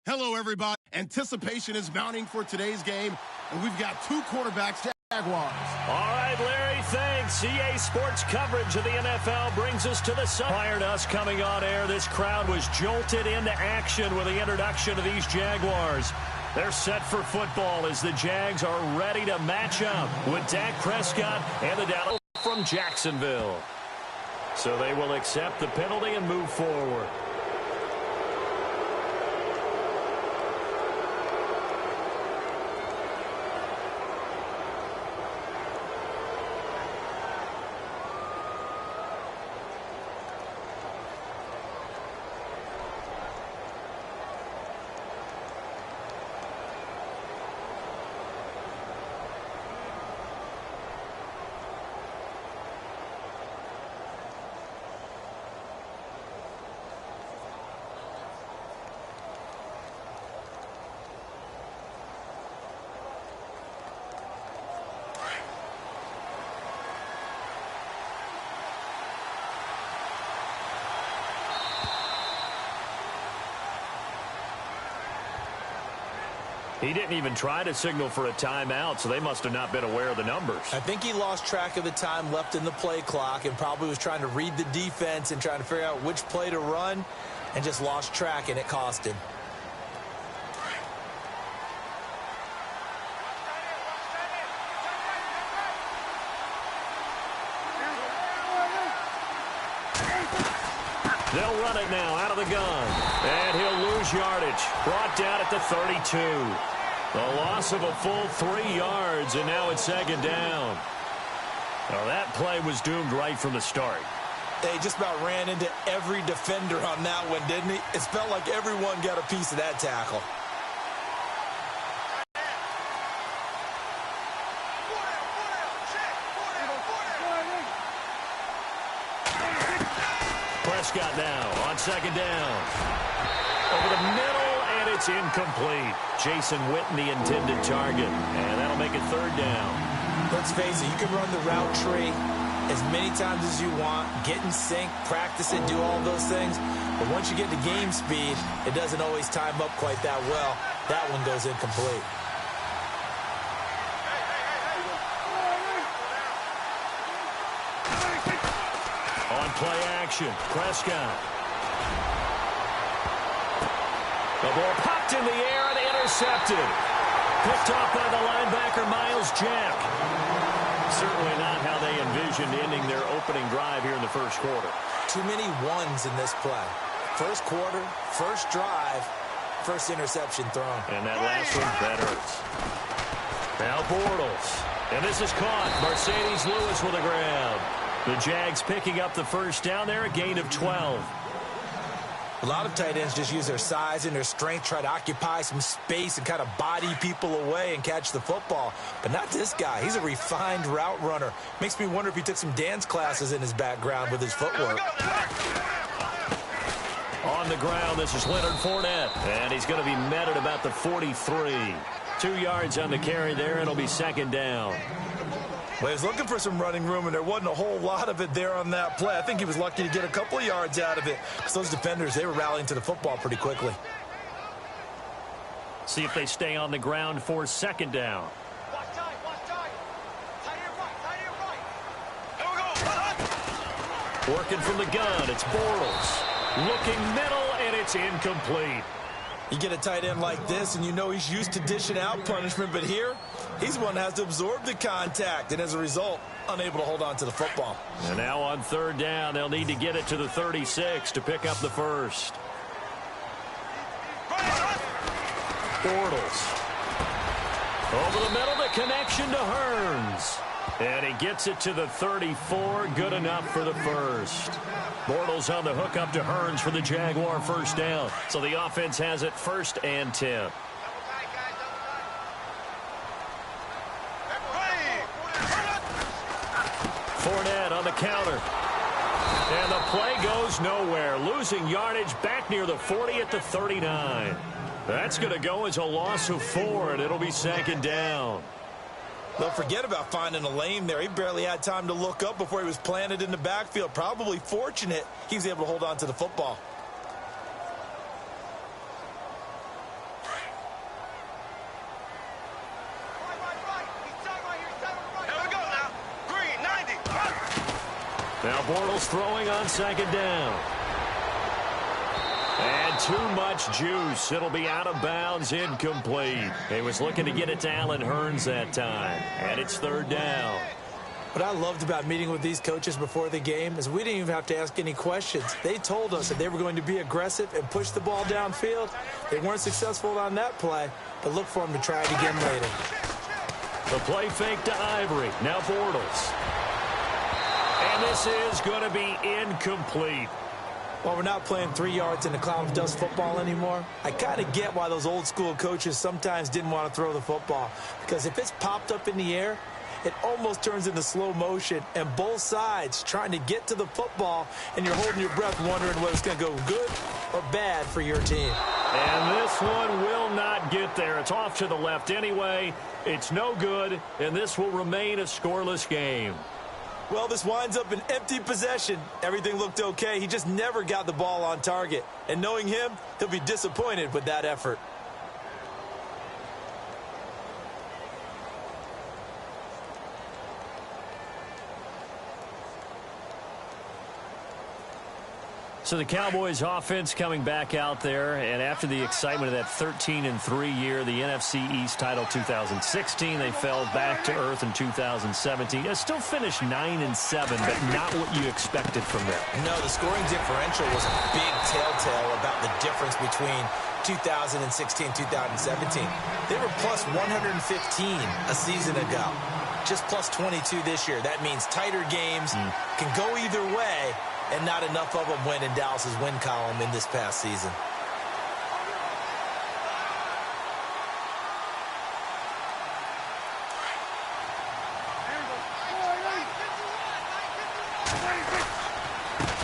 Hello, everybody. Anticipation is mounting for today's game, and we've got two quarterbacks, Jaguars. All right, Larry, thanks. EA Sports coverage of the NFL brings us to the sun. Prior to us coming on air, this crowd was jolted into action with the introduction of these Jaguars. They're set for football as the Jags are ready to match up with Dak Prescott and the Dallas from Jacksonville. So they will accept the penalty and move forward. He didn't even try to signal for a timeout, so they must have not been aware of the numbers. I think he lost track of the time left in the play clock and probably was trying to read the defense and trying to figure out which play to run and just lost track, and it cost him. They'll run it now out of the gun. And he'll lose yardage. Brought down at the 32. The loss of a full 3 yards, and now it's second down. Well, that play was doomed right from the start. They just about ran into every defender on that one, didn't he? It felt like everyone got a piece of that tackle. Prescott now on second down. Over the middle, and it's incomplete. Jason Witten, the intended target, and that'll make it third down. Let's face it, you can run the route tree as many times as you want, get in sync, practice it, do all those things. But once you get to game speed, it doesn't always time up quite that well. That one goes incomplete. On play action, Prescott. The ball popped in the air and intercepted. Picked off by the linebacker, Miles Jack. Certainly not how they envisioned ending their opening drive here in the first quarter. Too many ones in this play. First quarter, first drive, first interception thrown. And that last one, that hurts. Now Bortles. And this is caught. Mercedes Lewis with a grab. The Jags picking up the first down there, a gain of 12. A lot of tight ends just use their size and their strength, try to occupy some space and kind of body people away and catch the football. But not this guy. He's a refined route runner. Makes me wonder if he took some dance classes in his background with his footwork. On the ground, this is Leonard Fournette. And he's going to be met at about the 43. 2 yards on the carry there, and it'll be second down. Well, he was looking for some running room, and there wasn't a whole lot of it there on that play. I think he was lucky to get a couple of yards out of it because those defenders, they were rallying to the football pretty quickly. See if they stay on the ground for second down. Working from the gun, it's Bortles. Looking middle, and it's incomplete. You get a tight end like this, and you know he's used to dishing out punishment, but here, he's one that has to absorb the contact, and as a result, unable to hold on to the football. And now on third down, they'll need to get it to the 36 to pick up the first. Bortles. Over the middle, the connection to Hearns. And he gets it to the 34, good enough for the first. Bortles on the hook up to Hearns for the Jaguar first down. So the offense has it first and 10. Fournette on the counter. And the play goes nowhere. Losing yardage back near the 40 at the 39. That's going to go as a loss of 4, and it'll be second down. Don't forget about finding a lane there. He barely had time to look up before he was planted in the backfield. Probably fortunate he was able to hold on to the football. Now Bortles throwing on second down. And too much juice. It'll be out of bounds, incomplete. He was looking to get it to Allen Hurns that time. And it's third down. What I loved about meeting with these coaches before the game is we didn't even have to ask any questions. They told us that they were going to be aggressive and push the ball downfield. They weren't successful on that play, but look for them to try it again later. The play fake to Ivory. Now Bortles. And this is going to be incomplete. While we're not playing 3 yards in a cloud of dust football anymore, I kind of get why those old school coaches sometimes didn't want to throw the football. Because if it's popped up in the air, it almost turns into slow motion, and both sides trying to get to the football, and you're holding your breath wondering whether it's going to go good or bad for your team. And this one will not get there. It's off to the left anyway. It's no good, and this will remain a scoreless game. Well, this winds up an empty possession. Everything looked okay. He just never got the ball on target. And knowing him, he'll be disappointed with that effort. So the Cowboys offense coming back out there, and after the excitement of that 13-3 year, the NFC East title 2016, they fell back to earth in 2017. Still finished 9-7, but not what you expected from them. No, the scoring differential was a big telltale about the difference between 2016 2017. They were plus 115 a season ago, just plus 22 this year. That means tighter games can go either way, and not enough of them went in Dallas's win column in this past season.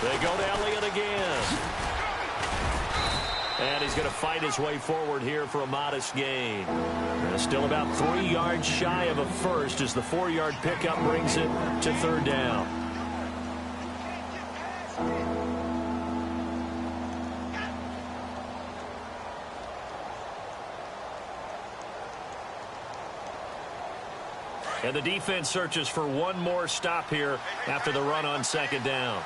They go to Elliott again. And he's going to fight his way forward here for a modest gain. Still about 3 yards shy of a first as the 4-yard pickup brings it to third down. And the defense searches for one more stop here after the run on second down.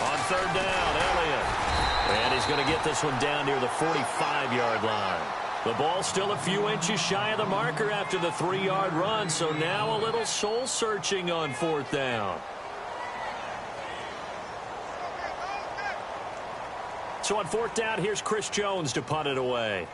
On third down, Elliott. And he's going to get this one down near the 45-yard line. The ball still a few inches shy of the marker after the 3-yard run, so now a little soul-searching on fourth down. So on fourth down, here's Chris Jones to punt it away.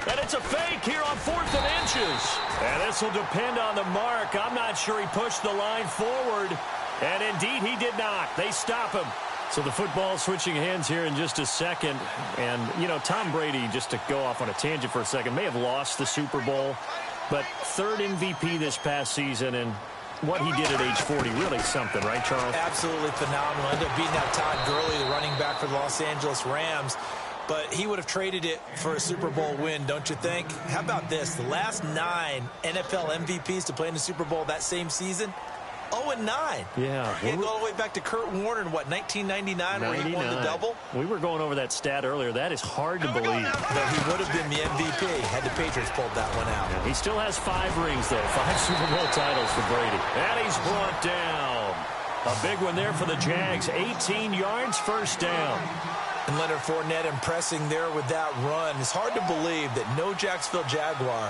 And it's a fake here on 4th and inches. And this will depend on the mark. I'm not sure he pushed the line forward. And indeed, he did not. They stop him. So the football switching hands here in just a second. And, you know, Tom Brady, just to go off on a tangent for a second, may have lost the Super Bowl. But third MVP this past season, and what he did at age 40, really something, right, Charles? Absolutely phenomenal. Ended up beating out Todd Gurley, the running back for the Los Angeles Rams. But he would have traded it for a Super Bowl win, don't you think? How about this? The last 9 NFL MVPs to play in the Super Bowl that same season, 0-9. Yeah. You go all the way back to Kurt Warner in, what, 1999 where he won the double? We were going over that stat earlier. That is hard to believe. But he would have been the MVP had the Patriots pulled that one out. Yeah, he still has 5 rings, though. 5 Super Bowl titles for Brady. And he's brought down. A big one there for the Jags. 18 yards, first down. And Leonard Fournette impressing there with that run. It's hard to believe that no Jacksonville Jaguar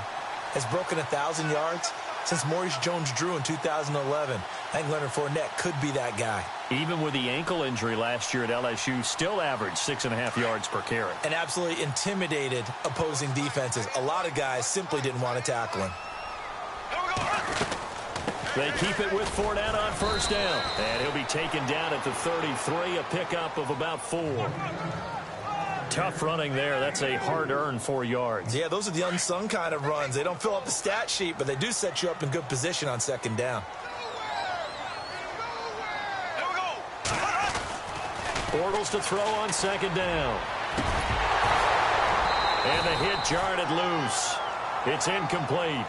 has broken 1,000 yards since Maurice Jones-Drew in 2011. I think Leonard Fournette could be that guy. Even with the ankle injury last year at LSU, still averaged 6.5 yards per carry. And absolutely intimidated opposing defenses. A lot of guys simply didn't want to tackle him. They keep it with Fournette on first down. And he'll be taken down at the 33, a pickup of about 4. Tough running there. That's a hard-earned 4 yards. Yeah, those are the unsung kind of runs. They don't fill up the stat sheet, but they do set you up in good position on second down. Bortles to throw on second down. And the hit jarred it loose. It's incomplete.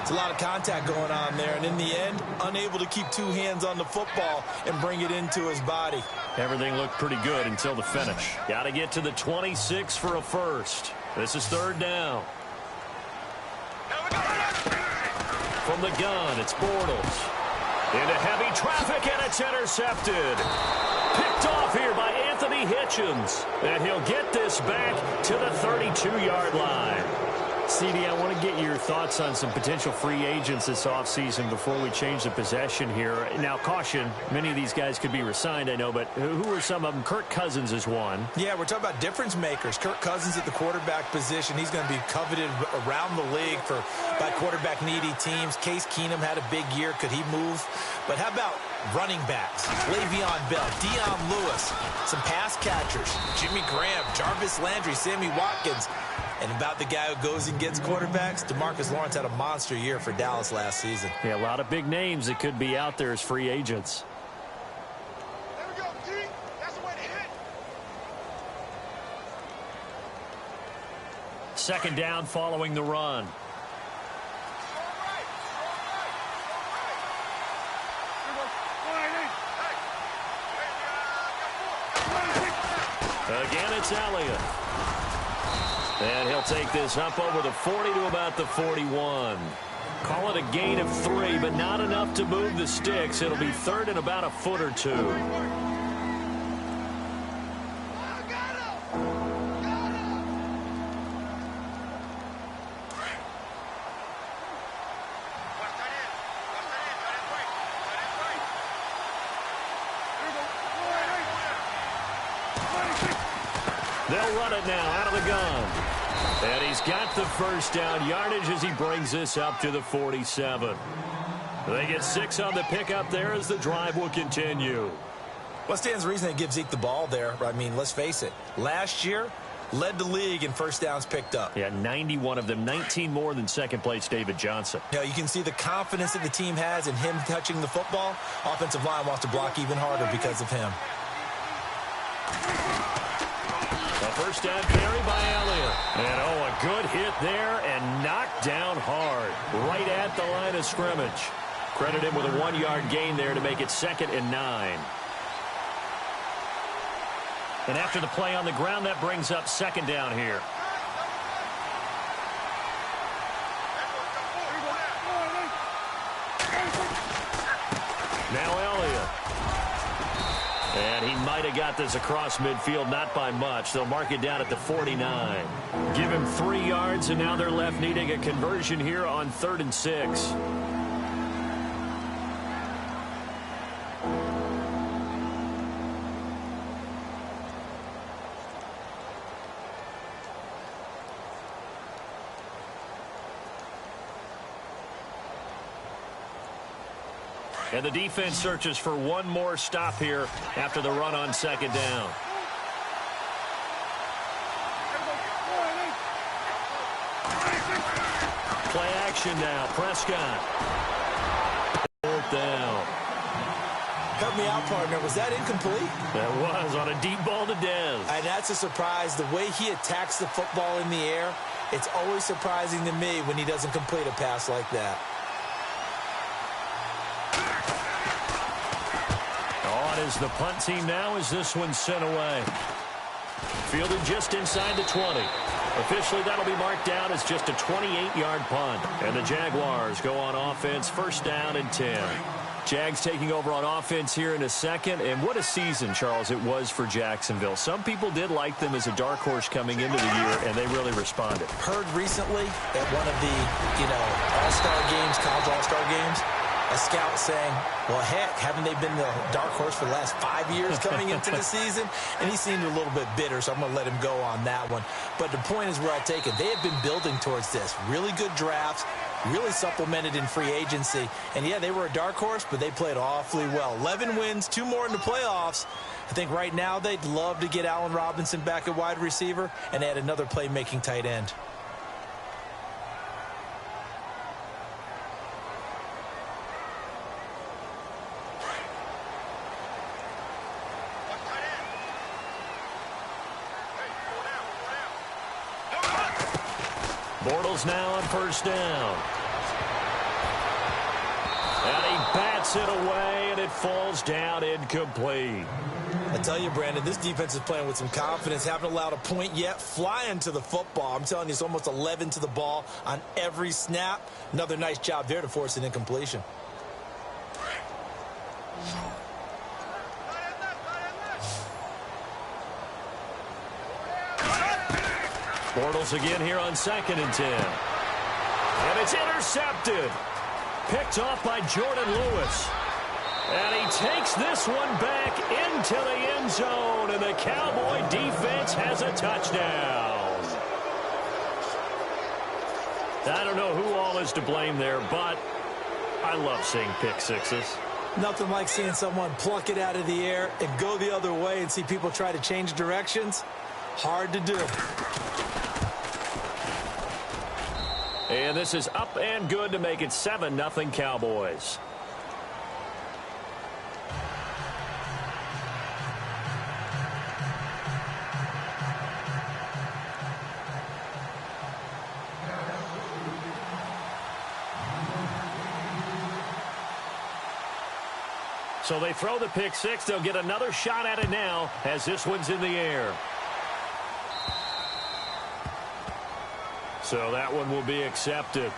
It's a lot of contact going on there, and in the end, unable to keep two hands on the football and bring it into his body. Everything looked pretty good until the finish. Got to get to the 26 for a first. This is third down. From the gun, it's Bortles. Into heavy traffic, and it's intercepted. Picked off here by Anthony Hitchens. And he'll get this back to the 32-yard line. CD, I want to get your thoughts on some potential free agents this offseason before we change the possession here. Now, caution, many of these guys could be re-signed, I know, but who are some of them? Kirk Cousins is one. Yeah, we're talking about difference makers. Kirk Cousins at the quarterback position. He's going to be coveted around the league by quarterback-needy teams. Case Keenum had a big year. Could he move? But how about running backs? Le'Veon Bell, Dion Lewis, some pass catchers, Jimmy Graham, Jarvis Landry, Sammy Watkins. And about the guy who goes and gets quarterbacks, DeMarcus Lawrence had a monster year for Dallas last season. Yeah, a lot of big names that could be out there as free agents. There we go, G. That's the way to hit. Second down following the run. Again, it's Elliott. And he'll take this up over the 40 to about the 41. Call it a gain of 3, but not enough to move the sticks. It'll be third and about a foot or two. They'll run it now out of the gun. And he's got the first down yardage as he brings this up to the 47. They get 6 on the pickup there as the drive will continue. What stands the reason they give Zeke the ball there? I mean, let's face it. Last year, led the league in first downs picked up. Yeah, 91 of them, 19 more than second place David Johnson. You know, you can see the confidence that the team has in him touching the football. Offensive line wants to block even harder because of him. A first down carry by Elliott. And, a good hit there and knocked down hard. Right at the line of scrimmage. Credit him with a 1-yard gain there to make it 2nd and 9. And after the play on the ground, that brings up 2nd down here. Now Elliott. And he might have got this across midfield, not by much. They'll mark it down at the 49. Give him 3 yards, and now they're left needing a conversion here on 3rd and 6. And the defense searches for one more stop here after the run on 2nd down. Play action now. Prescott. Fourth down. Help me out, partner. Was that incomplete? That was on a deep ball to Dez. And that's a surprise. The way he attacks the football in the air, it's always surprising to me when he doesn't complete a pass like that. Is the punt team now as this one's sent away. Fielded just inside the 20. Officially, that'll be marked down as just a 28-yard punt. And the Jaguars go on offense, 1st down and 10. Jags taking over on offense here in a second. And what a season, Charles, it was for Jacksonville. Some people did like them as a dark horse coming into the year, and they really responded. Heard recently at one of the, all-star games, college all-star games, a scout saying, well, heck, haven't they been the dark horse for the last 5 years coming into the season? And he seemed a little bit bitter, so I'm going to let him go on that one. But the point is well taken. They have been building towards this. Really good drafts, really supplemented in free agency. And, yeah, they were a dark horse, but they played awfully well. 11 wins, 2 more in the playoffs. I think right now they'd love to get Allen Robinson back at wide receiver and add another playmaking tight end. Bortles now on 1st down. bats it away, and it falls down incomplete. I tell you, Brandon, this defense is playing with some confidence. Haven't allowed a point yet. Flying to the football. I'm telling you, it's almost 11 to the ball on every snap. Another nice job there to force an incompletion. Bortles again here on 2nd and 10. And it's intercepted. Picked off by Jordan Lewis. And he takes this one back into the end zone. And the Cowboy defense has a touchdown. I don't know who all is to blame there, but I love seeing pick sixes. Nothing like seeing someone pluck it out of the air and go the other way and see people try to change directions. Hard to do. And this is up and good to make it 7-0 Cowboys. So they throw the pick six. They'll get another shot at it now as this one's in the air. So that one will be accepted.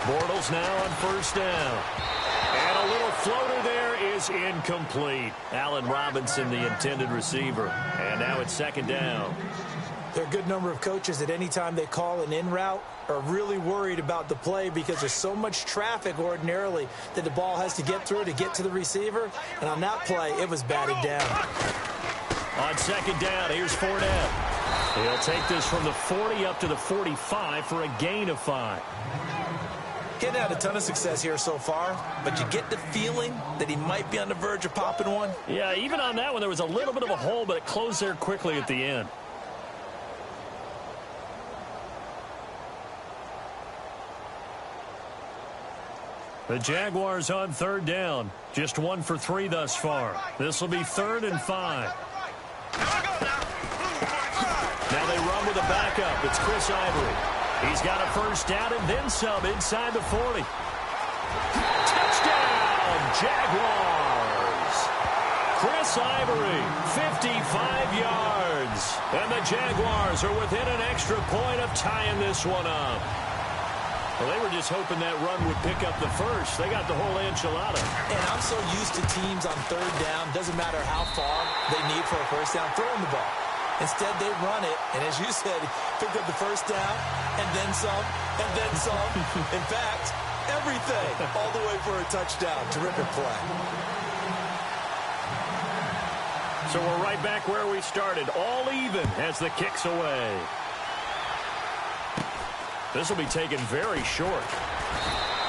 Bortles now on 1st down. And a little floater there is incomplete. Allen Robinson, the intended receiver. And now it's 2nd down. There are a good number of coaches that any time they call an in route are really worried about the play because there's so much traffic ordinarily that the ball has to get through to get to the receiver. And on that play, it was batted down. On 2nd down, here's Fournette. He'll take this from the 40 up to the 45 for a gain of 5. Getting had a ton of success here so far, but you get the feeling that he might be on the verge of popping one. Yeah, even on that one, there was a little bit of a hole, but it closed there quickly at the end. The Jaguars on 3rd down. Just 1 for 3 thus far. This will be 3rd and 5. Now they run with a backup. It's Chris Ivory. He's got a 1st down and then some inside the 40. Touchdown, Jaguars. Chris Ivory, 55 yards. And the Jaguars are within an extra point of tying this one up. Well, they were just hoping that run would pick up the first. They got the whole enchilada. And I'm so used to teams on 3rd down, doesn't matter how far they need for a 1st down, throwing the ball. Instead, they run it, and as you said, picked up the 1st down, and then some, and then some. In fact, everything, all the way for a touchdown. Terrific play. So we're right back where we started, all even as the kick's away. This will be taken very short.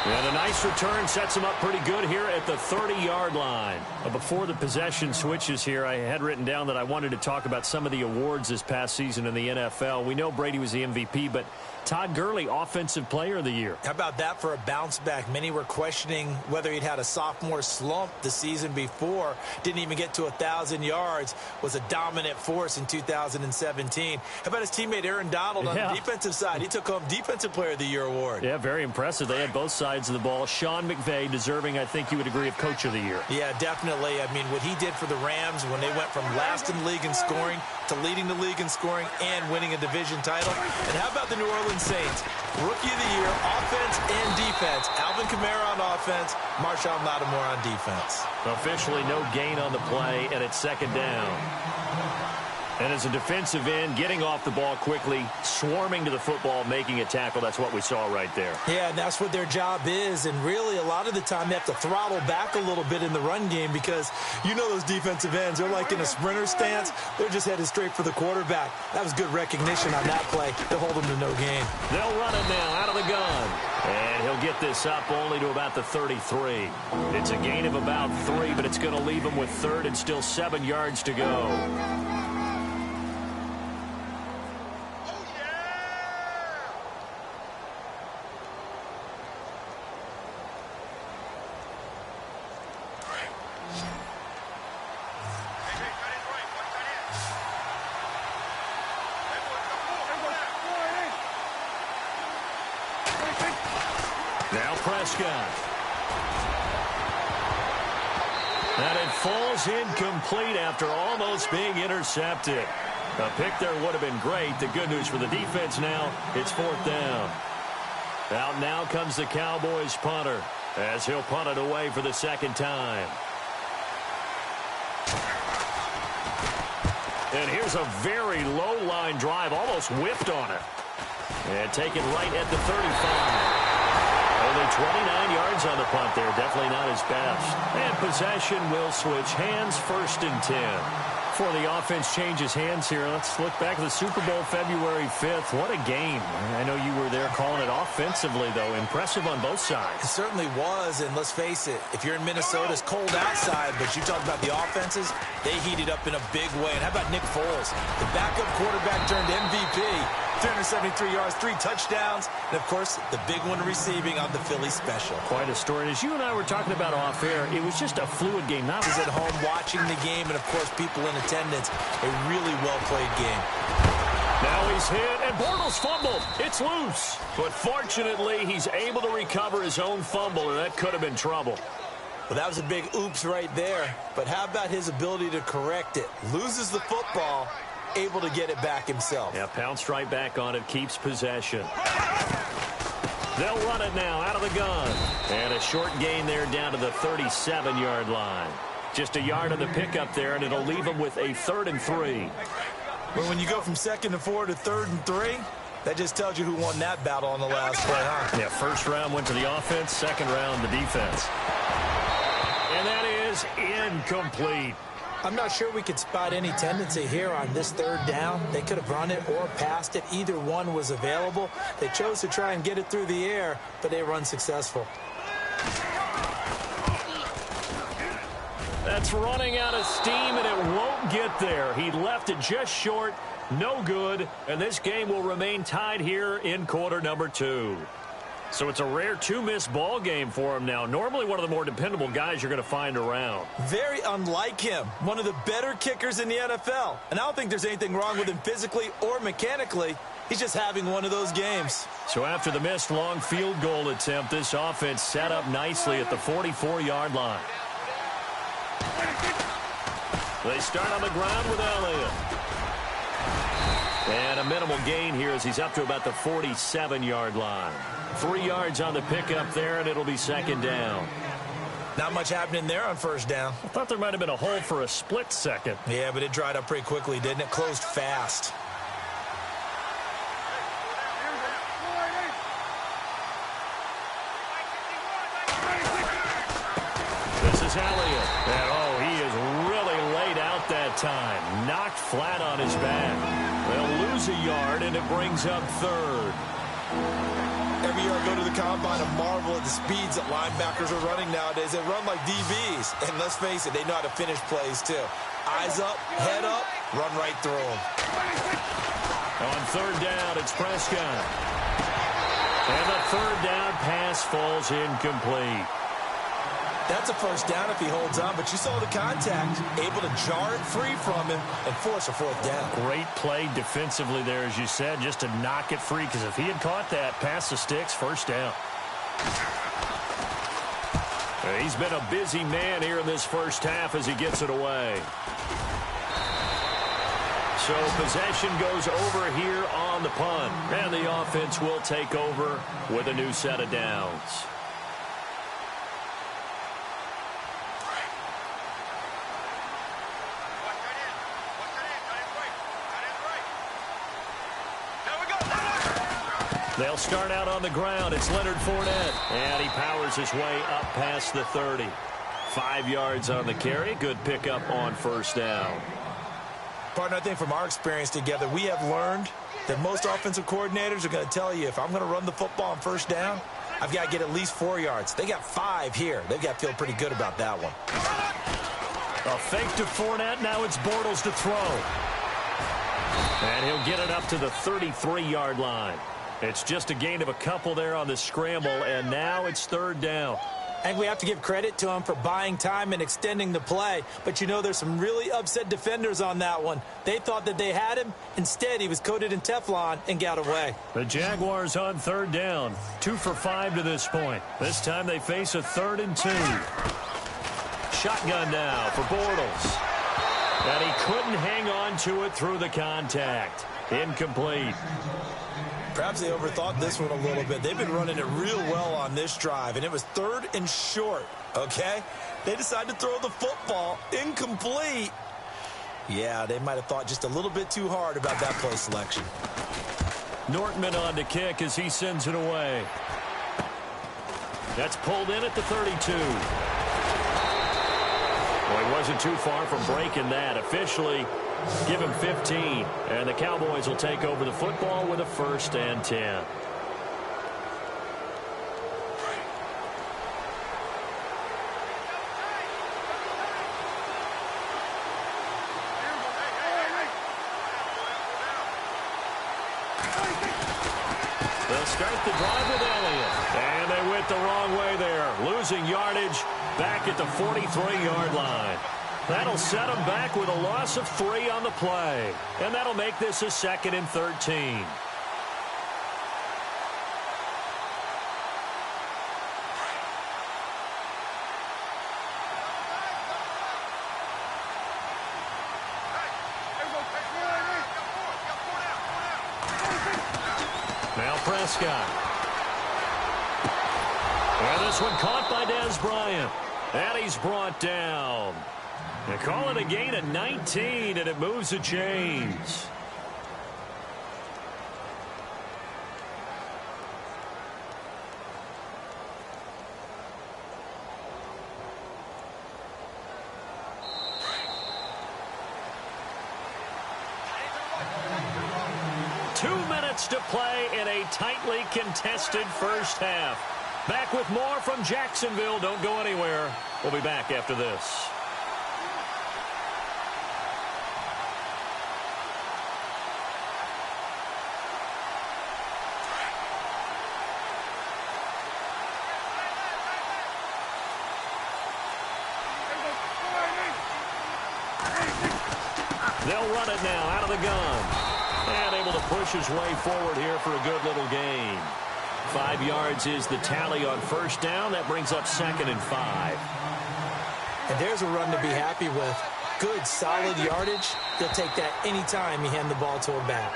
And a nice return sets him up pretty good here at the 30-yard line. Before the possession switches here, I had written down that I wanted to talk about some of the awards this past season in the NFL. We know Brady was the MVP, but Todd Gurley, Offensive Player of the Year. How about that for a bounce back? Many were questioning whether he'd had a sophomore slump the season before. Didn't even get to 1,000 yards. Was a dominant force in 2017. How about his teammate Aaron Donald on the defensive side? He took home Defensive Player of the Year award. Yeah, very impressive. They had both sides of the ball. Sean McVay deserving, I think you would agree, of Coach of the Year. Yeah, definitely. I mean, what he did for the Rams when they went from last in the league in scoring to leading the league in scoring and winning a division title. And how about the New Orleans Saints? Rookie of the Year, offense and defense. Alvin Kamara on offense, Marshawn Lattimore on defense. Officially no gain on the play, and it's 2nd down. And as a defensive end, getting off the ball quickly, swarming to the football, making a tackle. That's what we saw right there. Yeah, and that's what their job is. And really, a lot of the time, they have to throttle back a little bit in the run game because you know those defensive ends, they're like in a sprinter stance. They're just headed straight for the quarterback. That was good recognition on that play. They'll hold them to no gain. They'll run it now out of the gun. And he'll get this up only to about the 33. It's a gain of about 3, but it's going to leave him with 3rd and still 7 yards to go. Prescott. And it falls incomplete after almost being intercepted. A pick there would have been great. The good news for the defense now, it's 4th down. Out now comes the Cowboys punter as he'll punt it away for the second time. And here's a very low-line drive, almost whiffed on it. And taken right at the 35. Only 29 yards on the punt there. Definitely not his best. And possession will switch hands, 1st and 10. Before the offense changes hands here, let's look back at the Super Bowl February 5th. What a game. I know you were there calling it offensively, though. Impressive on both sides. It certainly was, and let's face it, if you're in Minnesota, it's cold outside, but you talk about the offenses, they heated up in a big way. And how about Nick Foles? The backup quarterback turned MVP. 373 yards, 3 touchdowns, and, of course, the big one receiving on the Philly special. Quite a story. And as you and I were talking about off air, it was just a fluid game. Not was at home watching the game, and, of course, people in attendance. A really well-played game. Now he's hit, and Bortles fumbled. It's loose. But fortunately, he's able to recover his own fumble, and that could have been trouble. Well, that was a big oops right there. But how about his ability to correct it? Loses the football, able to get it back himself. Yeah, pounced right back on it, keeps possession. They'll run it now out of the gun. And a short gain there down to the 37-yard line. Just a yard on the pickup there, and it'll leave them with a 3rd and 3. Well, when you go from 2nd and 4 to 3rd and 3, that just tells you who won that battle on the last play, huh? Yeah, 1st round went to the offense, 2nd round the defense. And that is incomplete. I'm not sure we could spot any tendency here on this 3rd down. They could have run it or passed it. Either one was available. They chose to try and get it through the air, but they were unsuccessful. That's running out of steam, and it won't get there. He left it just short, no good, and this game will remain tied here in quarter number 2. So it's a rare 2-miss ball game for him now. Normally one of the more dependable guys you're going to find around. Very unlike him. One of the better kickers in the NFL. And I don't think there's anything wrong with him physically or mechanically. He's just having one of those games. So after the missed long field goal attempt, this offense set up nicely at the 44-yard line. They start on the ground with Elliott. And a minimal gain here as he's up to about the 47-yard line. 3 yards on the pickup there, and it'll be 2nd down. Not much happening there on 1st down. I thought there might have been a hole for a split second. Yeah, but it dried up pretty quickly, didn't it? Closed fast. This is Elliott. And, oh, he is really laid out that time. Knocked flat on his back. They'll lose a yard, and it brings up 3rd. Every year I go to the combine and marvel at the speeds that linebackers are running nowadays. They run like DBs. And let's face it, they know how to finish plays, too. Eyes up, head up, run right through them. On 3rd down, it's Prescott. And the 3rd down pass falls incomplete. That's a 1st down if he holds on, but you saw the contact. Able to jar it free from him and force a 4th down. Great play defensively there, as you said, just to knock it free, because if he had caught that, pass the sticks, 1st down. He's been a busy man here in this 1st half as he gets it away. So possession goes over here on the punt, and the offense will take over with a new set of downs. They'll start out on the ground. It's Leonard Fournette. And he powers his way up past the 30. 5 yards on the carry. Good pickup on 1st down. Partner, I think from our experience together, we have learned that most offensive coordinators are going to tell you, if I'm going to run the football on 1st down, I've got to get at least 4 yards. They got 5 here. They've got to feel pretty good about that one. A fake to Fournette. Now it's Bortles to throw. And he'll get it up to the 33-yard line. It's just a gain of a couple there on the scramble, and now it's 3rd down. I think we have to give credit to him for buying time and extending the play. But, you know, there's some really upset defenders on that one. They thought that they had him. Instead, he was coated in Teflon and got away. The Jaguars on third down. 2 for 5 to this point. This time they face a 3rd and 2. Shotgun now for Bortles. And he couldn't hang on to it through the contact. Incomplete. Perhaps they overthought this one a little bit. They've been running it real well on this drive, and it was 3rd and short, okay? They decided to throw the football incomplete. Yeah, they might have thought just a little bit too hard about that play selection. Nortman on to kick as he sends it away. That's pulled in at the 32. Well, he wasn't too far from breaking that. Officially, give him 15. And the Cowboys will take over the football with a 1st and 10. They'll start the drive with Elliott. And they went the wrong way there. Losing yardage back at the 43-yard line. That'll set them back with a loss of 3 on the play. And that'll make this a 2nd and 13. Now Prescott. And this one caught by Dez Bryant. And he's brought down. They call it a gain of 19, and it moves the chains. To play in a tightly contested first half. Back with more from Jacksonville. Don't go anywhere. We'll be back after this. They'll run it now out of the gun. And able to push his way forward here for a good little gain. 5 yards is the tally on 1st down. That brings up 2nd and 5. And there's a run to be happy with. Good, solid yardage. He'll take that anytime you hand the ball to a back.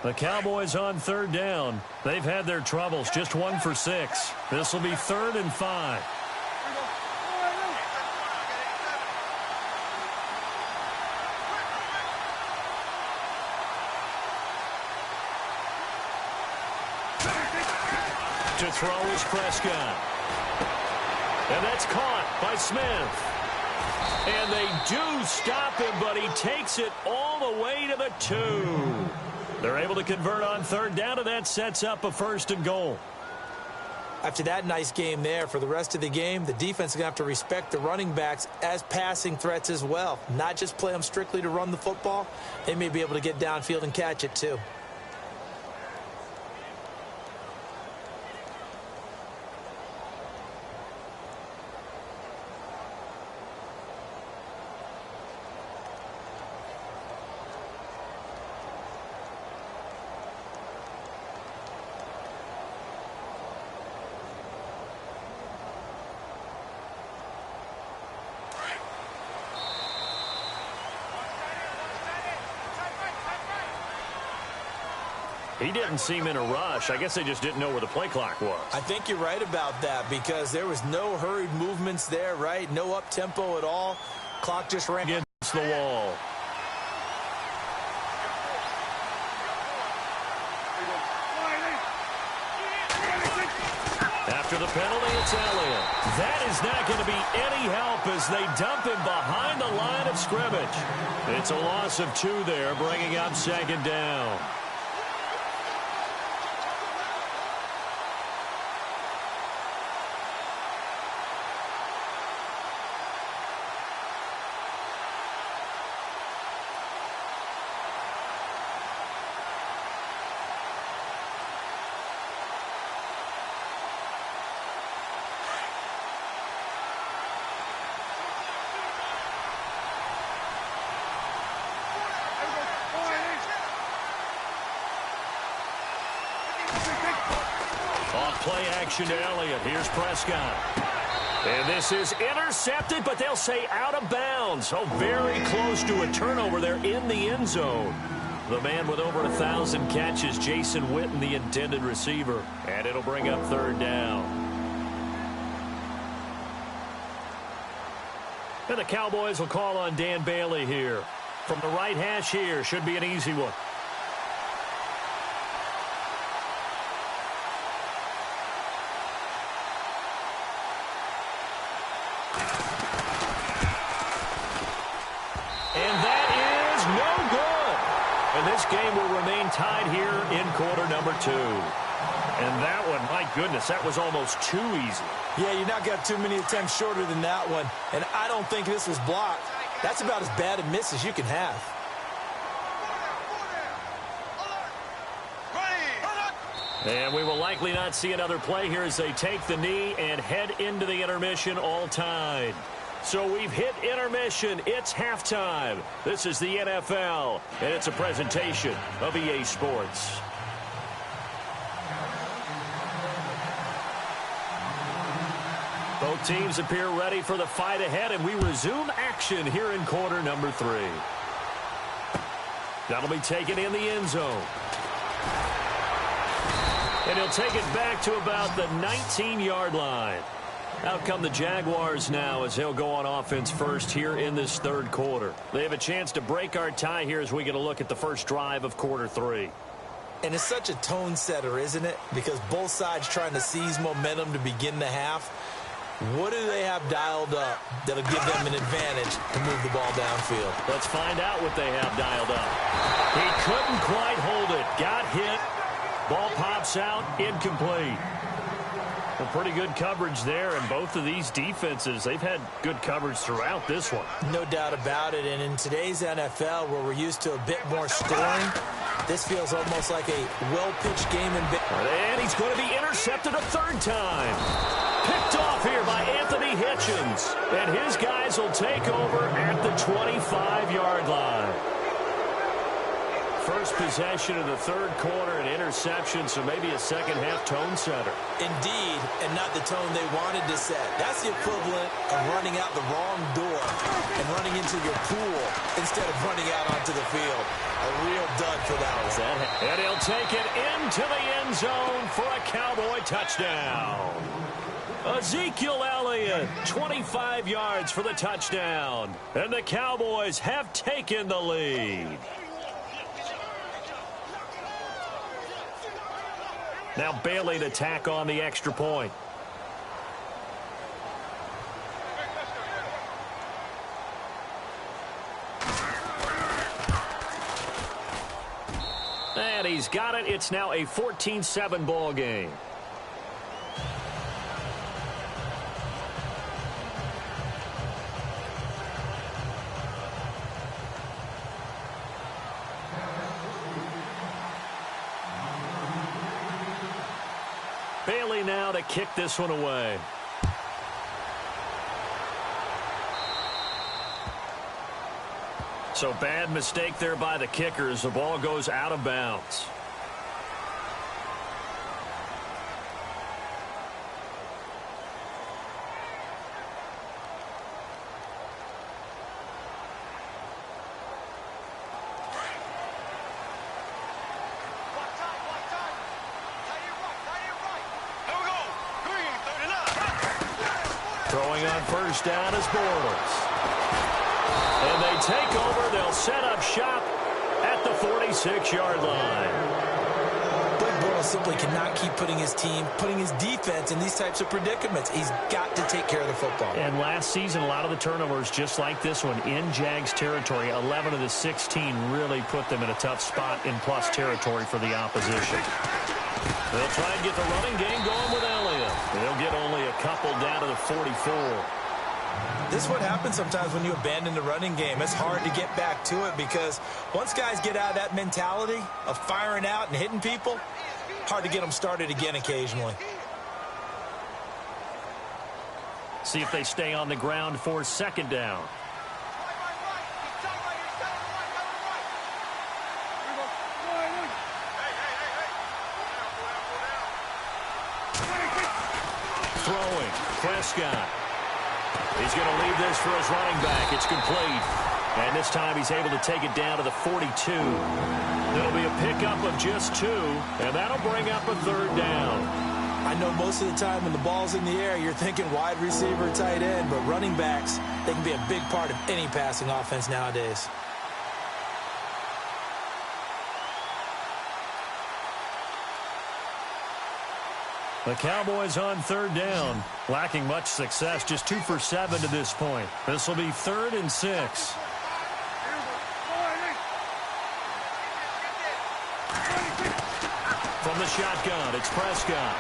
The Cowboys on 3rd down. They've had their troubles. Just 1 for 6. This will be 3rd and 5. To throw is Prescott. And that's caught by Smith. And they do stop him, but he takes it all the way to the 2. They're able to convert on 3rd down, and that sets up a 1st and goal. After that nice game there, for the rest of the game, the defense is going to have to respect the running backs as passing threats as well. Not just play them strictly to run the football. They may be able to get downfield and catch it too. He didn't seem in a rush. I guess they just didn't know where the play clock was. I think you're right about that because there was no hurried movements there, right? No up-tempo at all. Clock just ran against the wall. After the penalty, it's Elliott. That is not going to be any help as they dump him behind the line of scrimmage. It's a loss of 2 there, bringing up 2nd down. play action to Elliott. Here's Prescott. And this is intercepted, but they'll say out of bounds. Oh, very close to a turnover there in the end zone. The man with over 1,000 catches, Jason Witten, the intended receiver. And it'll bring up third down. And the Cowboys will call on Dan Bailey here. From the right hash here, should be an easy one. This game will remain tied here in quarter number 2. And that one, my goodness, that was almost too easy. Yeah, you're not got too many attempts shorter than that one. And I don't think this was blocked. That's about as bad a miss as you can have. And we will likely not see another play here as they take the knee and head into the intermission all tied. So we've hit intermission. It's halftime. This is the NFL, and it's a presentation of EA Sports. Both teams appear ready for the fight ahead, and we resume action here in quarter number 3. That'll be taken in the end zone. And he'll take it back to about the 19-yard line. Out come the Jaguars now as they'll go on offense first here in this third quarter. They have a chance to break our tie here as we get a look at the first drive of quarter 3. And it's such a tone setter, isn't it? Because both sides trying to seize momentum to begin the half. What do they have dialed up that'll give them an advantage to move the ball downfield? Let's find out what they have dialed up. He couldn't quite hold it. Got hit. Ball pops out. Incomplete. Well, pretty good coverage there, and both of these defenses, they've had good coverage throughout this one. No doubt about it, and in today's NFL, where we're used to a bit more scoring, this feels almost like a well-pitched game. And he's going to be intercepted a third time. Picked off here by Anthony Hitchens, and his guys will take over at the 25-yard line. First possession of the third quarter, an interception, so maybe a second-half tone setter. Indeed, and not the tone they wanted to set. That's the equivalent of running out the wrong door and running into your pool instead of running out onto the field. A real dud for that one. And he'll take it into the end zone for a Cowboy touchdown. Ezekiel Elliott, 25 yards for the touchdown. And the Cowboys have taken the lead. Now Bailey to tack on the extra point. And he's got it. It's now a 14-7 ball game. Bailey now to kick this one away. So bad mistake there by the kickers. The ball goes out of bounds. Throwing on first down is Bortles. And they take over. They'll set up shop at the 46-yard line. Blake Bortles simply cannot keep putting his team, putting his defense in these types of predicaments. He's got to take care of the football. And last season, a lot of the turnovers, just like this one, in Jags territory, 11 of the 16 really put them in a tough spot in plus territory for the opposition. They'll try and get the running game going with Elliott. They'll get only a couple down to the 44. This is what happens sometimes when you abandon the running game. It's hard to get back to it because once guys get out of that mentality of firing out and hitting people, hard to get them started again occasionally. See if they stay on the ground for second down. Prescott. He's going to leave this for his running back. It's complete. And this time he's able to take it down to the 42. It'll be a pickup of just 2, and that'll bring up a 3rd down. I know most of the time when the ball's in the air, you're thinking wide receiver, tight end, but running backs, they can be a big part of any passing offense nowadays. The Cowboys on 3rd down, lacking much success, just 2 for 7 to this point. This will be 3rd and 6. From the shotgun, it's Prescott.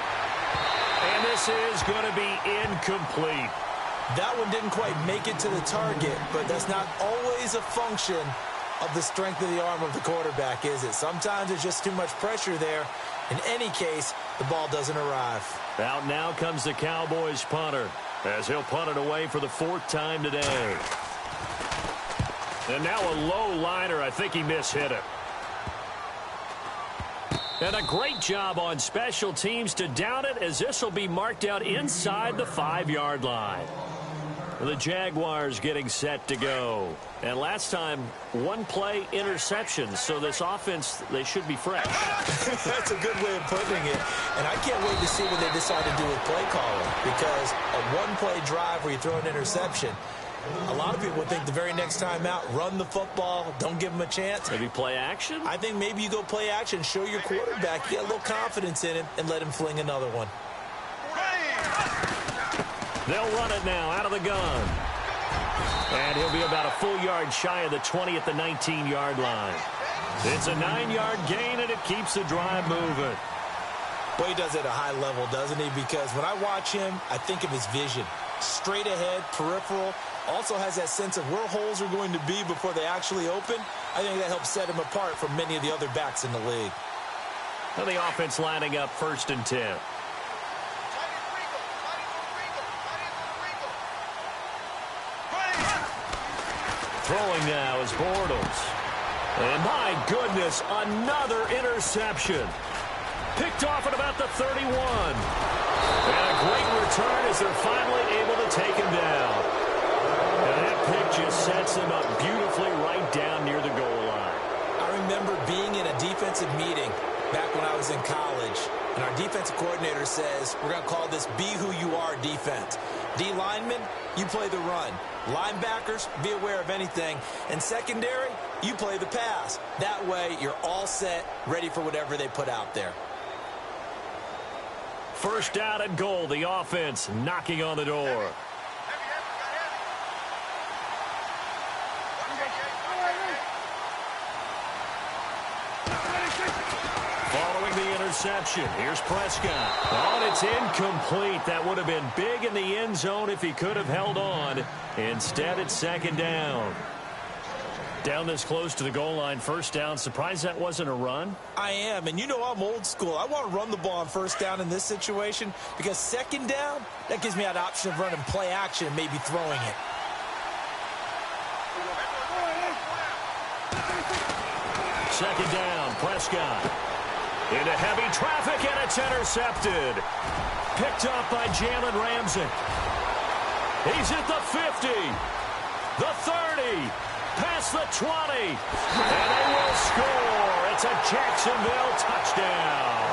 And this is going to be incomplete. That one didn't quite make it to the target, but that's not always a function of the strength of the arm of the quarterback, is it? Sometimes there's just too much pressure there. In any case, the ball doesn't arrive. Out now comes the Cowboys punter, as he'll punt it away for the 4th time today. And now a low liner. I think he mishit it. And a great job on special teams to down it, as this will be marked out inside the 5-yard line. The Jaguars getting set to go. And last time, 1-play interception. So this offense, they should be fresh. That's a good way of putting it. And I can't wait to see what they decide to do with play calling. Because a 1-play drive where you throw an interception, a lot of people would think the very next time out, run the football, don't give them a chance. Maybe play action? I think maybe you go play action, show your quarterback, get a little confidence in him, and let him fling another one. They'll run it now out of the gun. And he'll be about a full yard shy of the 20 at the 19-yard line. It's a 9-yard gain, and it keeps the drive moving. Boy, he does it at a high level, doesn't he? Because when I watch him, I think of his vision. Straight ahead, peripheral. Also has that sense of where holes are going to be before they actually open. I think that helps set him apart from many of the other backs in the league. And the offense lining up 1st and 10. Throwing now is Bortles. And my goodness, another interception. Picked off at about the 31. And a great return as they're finally able to take him down. And that pick just sets him up beautifully right down near the goal line. I remember being in a defensive meeting back when I was in college, and our defensive coordinator says, we're going to call this Be Who You Are defense. D linemen, you play the run. Linebackers, be aware of anything. And secondary, you play the pass. That way, you're all set, ready for whatever they put out there. 1st down and goal, the offense knocking on the door. Following the interception, here's Prescott. Oh, and it's incomplete. That would have been big in the end zone if he could have held on. Instead, it's 2nd down. Down this close to the goal line, 1st down. Surprised that wasn't a run? I am, and you know I'm old school. I want to run the ball on 1st down in this situation because 2nd down, that gives me that option of running play action and maybe throwing it. Second down, Prescott. Into heavy traffic, and it's intercepted. Picked up by Jalen Ramsey. He's at the 50, the 30, past the 20, and they will score. It's a Jacksonville touchdown.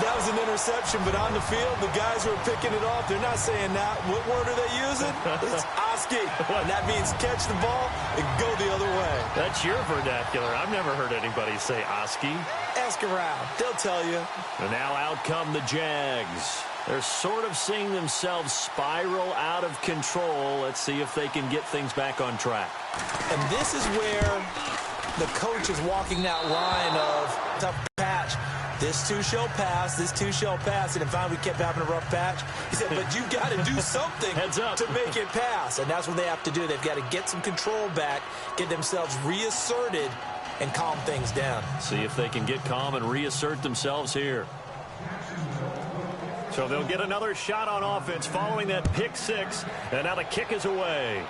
That was an interception, but on the field, the guys who are picking it off, they're not saying that. What word are they using? It's Oski. And that means catch the ball and go the other way. That's your vernacular. I've never heard anybody say Oski. Ask around. They'll tell you. And now out come the Jags. They're sort of seeing themselves spiral out of control. Let's see if they can get things back on track. And this is where the coach is walking that line of tough patch. This too shall pass, this too shall pass. And if finally we kept having a rough patch, he said, but you've got to do something to make it pass. And that's what they have to do. They've got to get some control back, get themselves reasserted, and calm things down. See if they can get calm and reassert themselves here. So they'll get another shot on offense following that pick 6. And now the kick is away.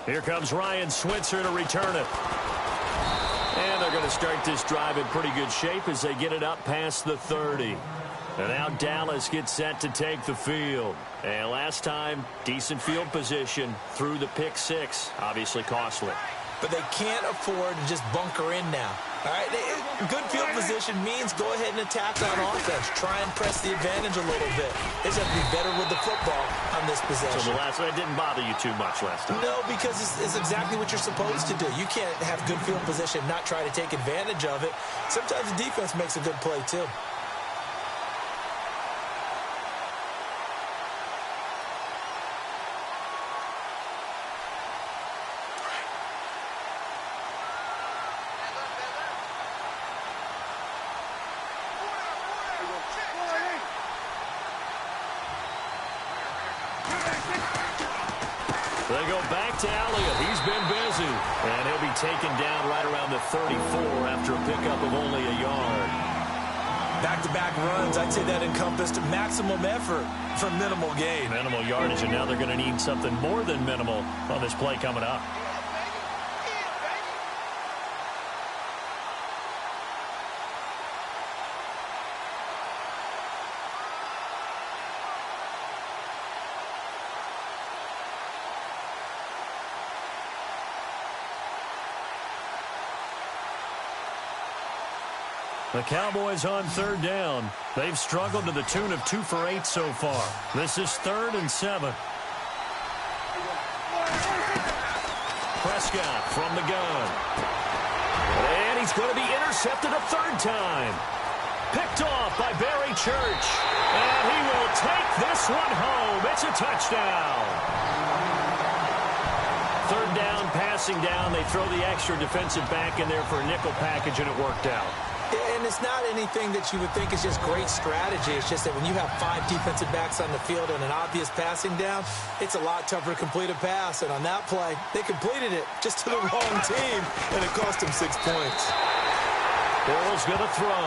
Here comes Ryan Switzer to return it. And they're going to start this drive in pretty good shape as they get it up past the 30. And now Dallas gets set to take the field. And last time, decent field position through the pick six. Obviously costly. But they can't afford to just bunker in now. All right, good field position means go ahead and attack on offense. Try and press the advantage a little bit. They just have to be better with the football on this possession. So the last one didn't bother you too much last time? No, because it's exactly what you're supposed to do. You can't have good field position and not try to take advantage of it. Sometimes the defense makes a good play, too. They go back to Elliott. He's been busy. And he'll be taken down right around the 34 after a pickup of only a yard. Back-to-back runs, I'd say that encompassed maximum effort for minimal gain. Minimal yardage, and now they're going to need something more than minimal on this play coming up. The Cowboys on third down. They've struggled to the tune of 2 for 8 so far. This is 3rd and 7. Prescott from the gun. And he's going to be intercepted a third time. Picked off by Barry Church. And he will take this one home. It's a touchdown. Third down, passing down. They throw the extra defensive back in there for a nickel package, and it worked out. And it's not anything that you would think is just great strategy. It's just that when you have 5 defensive backs on the field and an obvious passing down, it's a lot tougher to complete a pass. And on that play, they completed it just to the wrong team, and it cost them 6 points. Burrow's going to throw.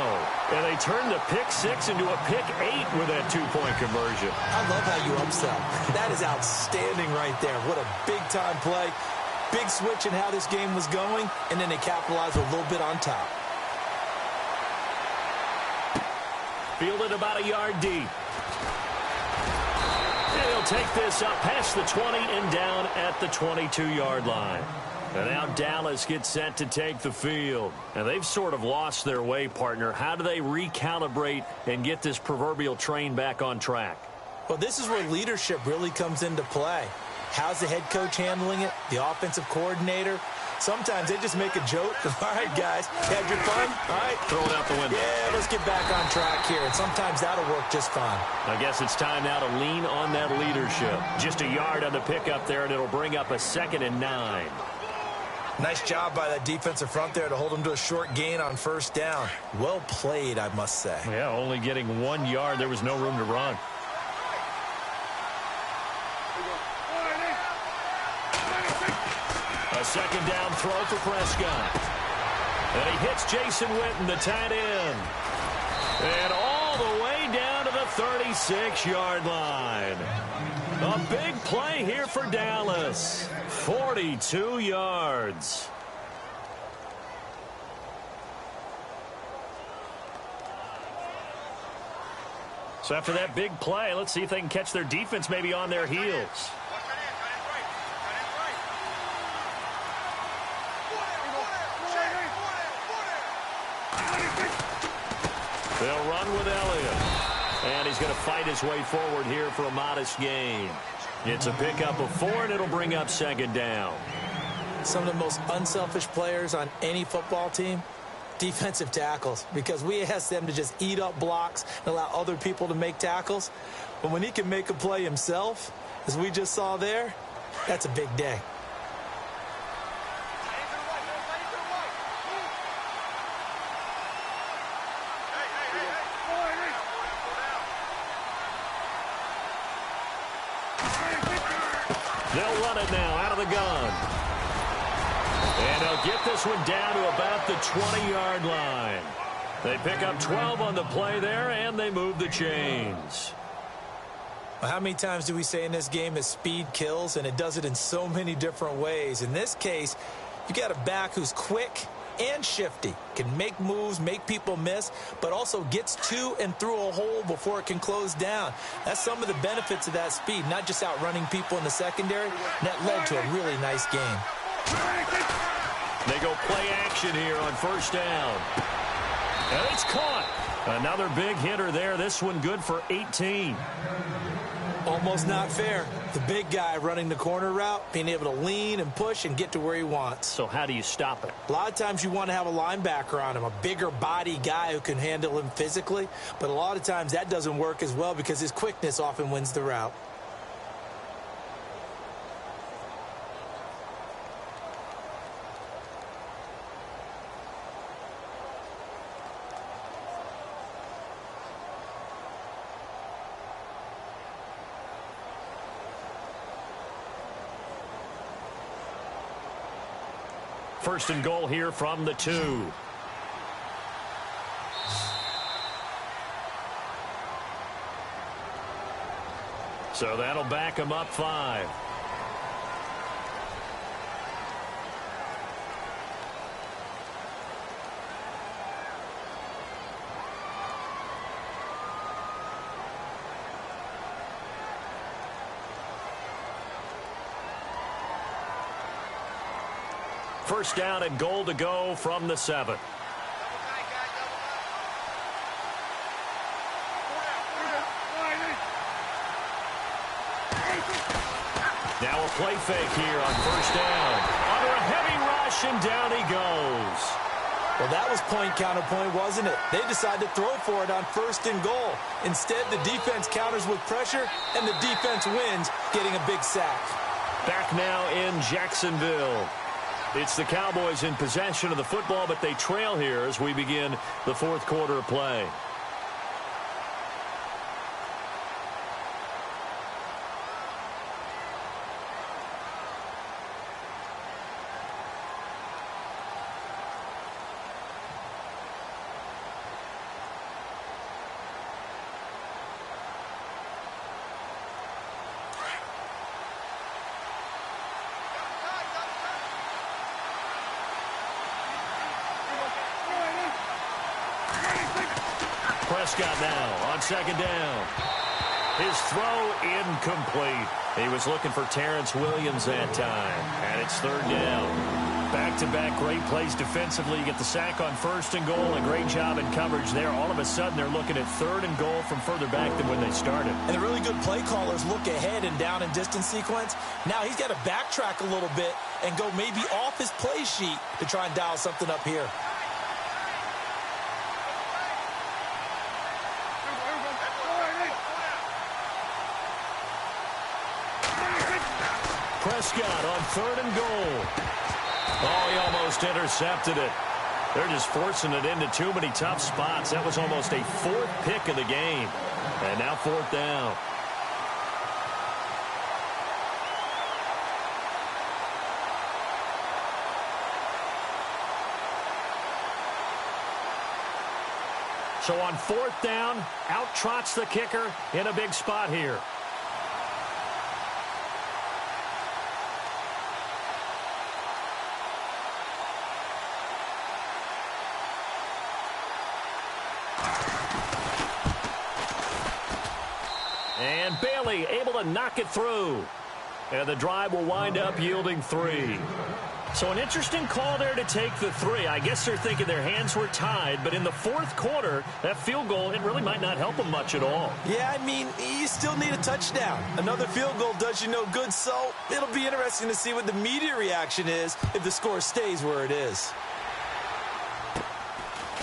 And they turn the pick 6 into a pick 8 with that 2-point conversion. I love how you upsell. That is outstanding right there. What a big-time play. Big switch in how this game was going, and then they capitalized a little bit on top. Fielded about a yard deep. And he'll take this up past the 20 and down at the 22-yard line. And now Dallas gets set to take the field. And they've sort of lost their way, partner. How do they recalibrate and get this proverbial train back on track? Well, this is where leadership really comes into play. How's the head coach handling it? The offensive coordinator? Sometimes they just make a joke. All right, guys, had your fun? All right. Throw it out the window. Yeah, let's get back on track here. And sometimes that'll work just fine. I guess it's time now to lean on that leadership. Just a yard on the pickup there, and it'll bring up a 2nd and 9. Nice job by that defensive front there to hold them to a short gain on first down. Well played, I must say. Yeah, only getting 1 yard. There was no room to run. A 2nd down throw for Prescott. And he hits Jason Witten, the tight end. And all the way down to the 36-yard line. A big play here for Dallas. 42 yards. So after that big play, let's see if they can catch their defense maybe on their heels. They'll run with Elliott. And he's going to fight his way forward here for a modest gain. It's a pickup of 4, and it'll bring up 2nd down. Some of the most unselfish players on any football team, defensive tackles, because we ask them to just eat up blocks and allow other people to make tackles. But when he can make a play himself, as we just saw there, that's a big day. They'll run it now out of the gun. And they'll get this one down to about the 20-yard line. They pick up 12 on the play there, and they move the chains. Well, how many times do we say in this game that speed kills, and it does it in so many different ways? In this case, you got a back who's quick, and shifty. Can make moves, make people miss, but also gets to and through a hole before it can close down. That's some of the benefits of that speed, not just outrunning people in the secondary. And that led to a really nice game. They go play action here on first down. And it's caught. Another big hitter there. This one good for 18. Almost not fair. The big guy running the corner route, being able to lean and push and get to where he wants. So how do you stop it? A lot of times you want to have a linebacker on him, a bigger body guy who can handle him physically. But a lot of times that doesn't work as well because his quickness often wins the route. First and goal here from the 2. So that'll back him up 5. First down and goal to go from the 7. Now a play fake here on first down. Under a heavy rush, and down he goes. Well, that was point counterpoint, wasn't it? They decided to throw for it on first and goal. Instead, the defense counters with pressure, and the defense wins, getting a big sack. Back now in Jacksonville. It's the Cowboys in possession of the football, but they trail here as we begin the fourth quarter of play. Prescott now on second down. His throw incomplete. He was looking for Terrence Williams that time. And it's third down. Back-to-back great plays defensively. You get the sack on first and goal. A great job in coverage there. All of a sudden, they're looking at third and goal from further back than when they started. And the really good play callers look ahead and down and distance sequence. Now he's got to backtrack a little bit and go maybe off his play sheet to try and dial something up here. Prescott on third and goal. Oh, he almost intercepted it. They're just forcing it into too many tough spots. That was almost a fourth pick of the game. And now fourth down. So on fourth down, out trots the kicker in a big spot here. And Bailey able to knock it through. And the drive will wind up yielding 3. So an interesting call there to take the 3. I guess they're thinking their hands were tied, but in the fourth quarter, that field goal, it really might not help them much at all. Yeah, I mean, you still need a touchdown. Another field goal does you no good, so it'll be interesting to see what the media reaction is if the score stays where it is.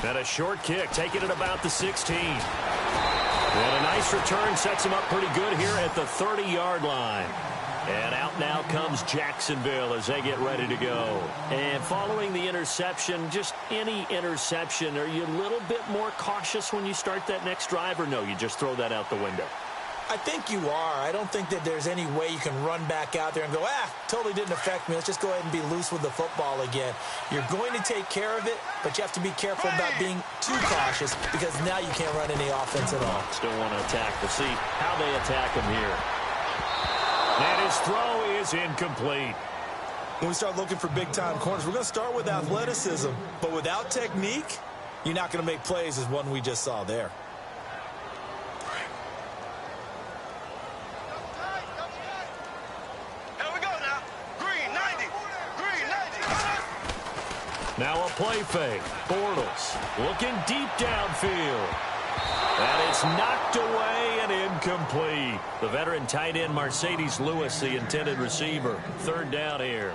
And a short kick, taking it about the 16. And a nice return sets him up pretty good here at the 30-yard line. And out now comes Jacksonville as they get ready to go. And following the interception, just any interception, are you a little bit more cautious when you start that next drive, or no, you just throw that out the window? I think you are. I don't think that there's any way you can run back out there and go, totally didn't affect me. Let's just go ahead and be loose with the football again. You're going to take care of it, but you have to be careful about being too cautious because now you can't run any offense at all. Still want to attack. We'll see how they attack him here. And his throw is incomplete. when we start looking for big-time corners, we're going to start with athleticism. But without technique, you're not going to make plays as one we just saw there. Here we go now. Green 90. Green 90. Now a play fake. Bortles looking deep downfield. And it's knocked away and incomplete. The veteran tight end Mercedes Lewis, the intended receiver. Third down here.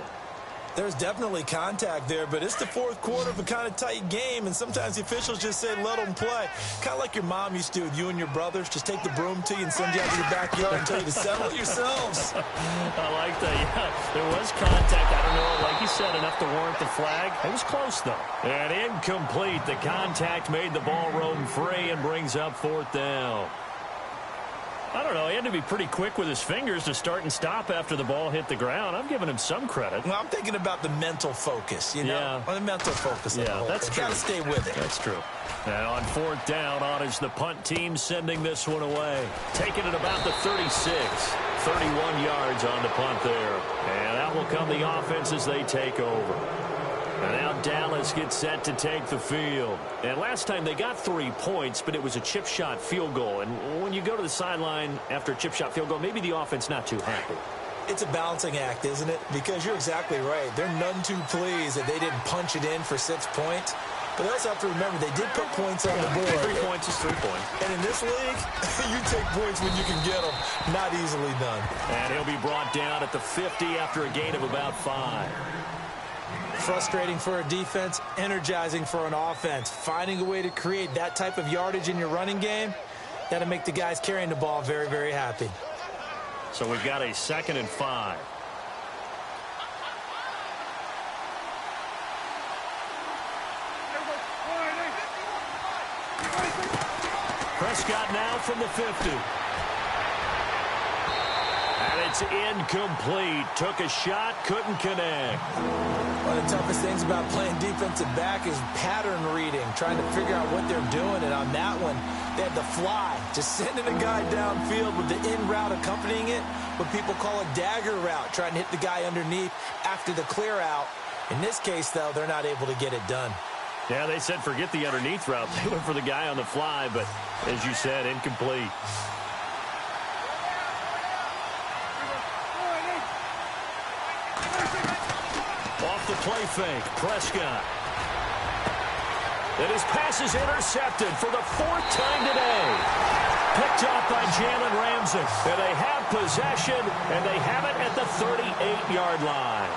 There's definitely contact there, but it's the fourth quarter of a kind of tight game, and sometimes the officials just say, let them play. Kind of like your mom used to with you and your brothers. Just take the broom to you and send you out to your backyard and tell you to settle it yourselves. I like that. Yeah, there was contact. I don't know, like you said, enough to warrant the flag. It was close, though. And incomplete. The contact made the ball roam free and brings up fourth down. I don't know. He had to be pretty quick with his fingers to start and stop after the ball hit the ground. I'm giving him some credit. Well, I'm thinking about the mental focus, you know? Yeah. Well, the mental focus. Yeah, that's true. Got to stay with it. That's true. And on fourth down, on is the punt team sending this one away. Taking it about the 36. 31 yards on the punt there. And out will come the offense as they take over. And now Dallas gets set to take the field. And last time they got 3 points, but it was a chip shot field goal. And when you go to the sideline after a chip shot field goal, maybe the offense not too happy. It's a balancing act, isn't it? Because you're exactly right. They're none too pleased that they didn't punch it in for 6 points. But they also have to remember they did put points on the board. 3 points is 3 points. And in this league, you take points when you can get them. Not easily done. And he'll be brought down at the 50 after a gain of about 5. Frustrating for a defense, energizing for an offense. Finding a way to create that type of yardage in your running game, that'll make the guys carrying the ball very, very happy. So we've got a 2nd and 5. Prescott now from the 50. And it's incomplete. Took a shot, couldn't connect. One of the toughest things about playing defensive back is pattern reading, trying to figure out what they're doing. And on that one, they had the fly, just sending a guy downfield with the in route accompanying it, what people call a dagger route, trying to hit the guy underneath after the clear out. In this case, though, they're not able to get it done. Yeah, they said forget the underneath route. They went for the guy on the fly, but as you said, incomplete. Off the play fake, Prescott. And his pass is intercepted for the 4th time today. Picked up by Jalen Ramsey. And they have possession, and they have it at the 38-yard line.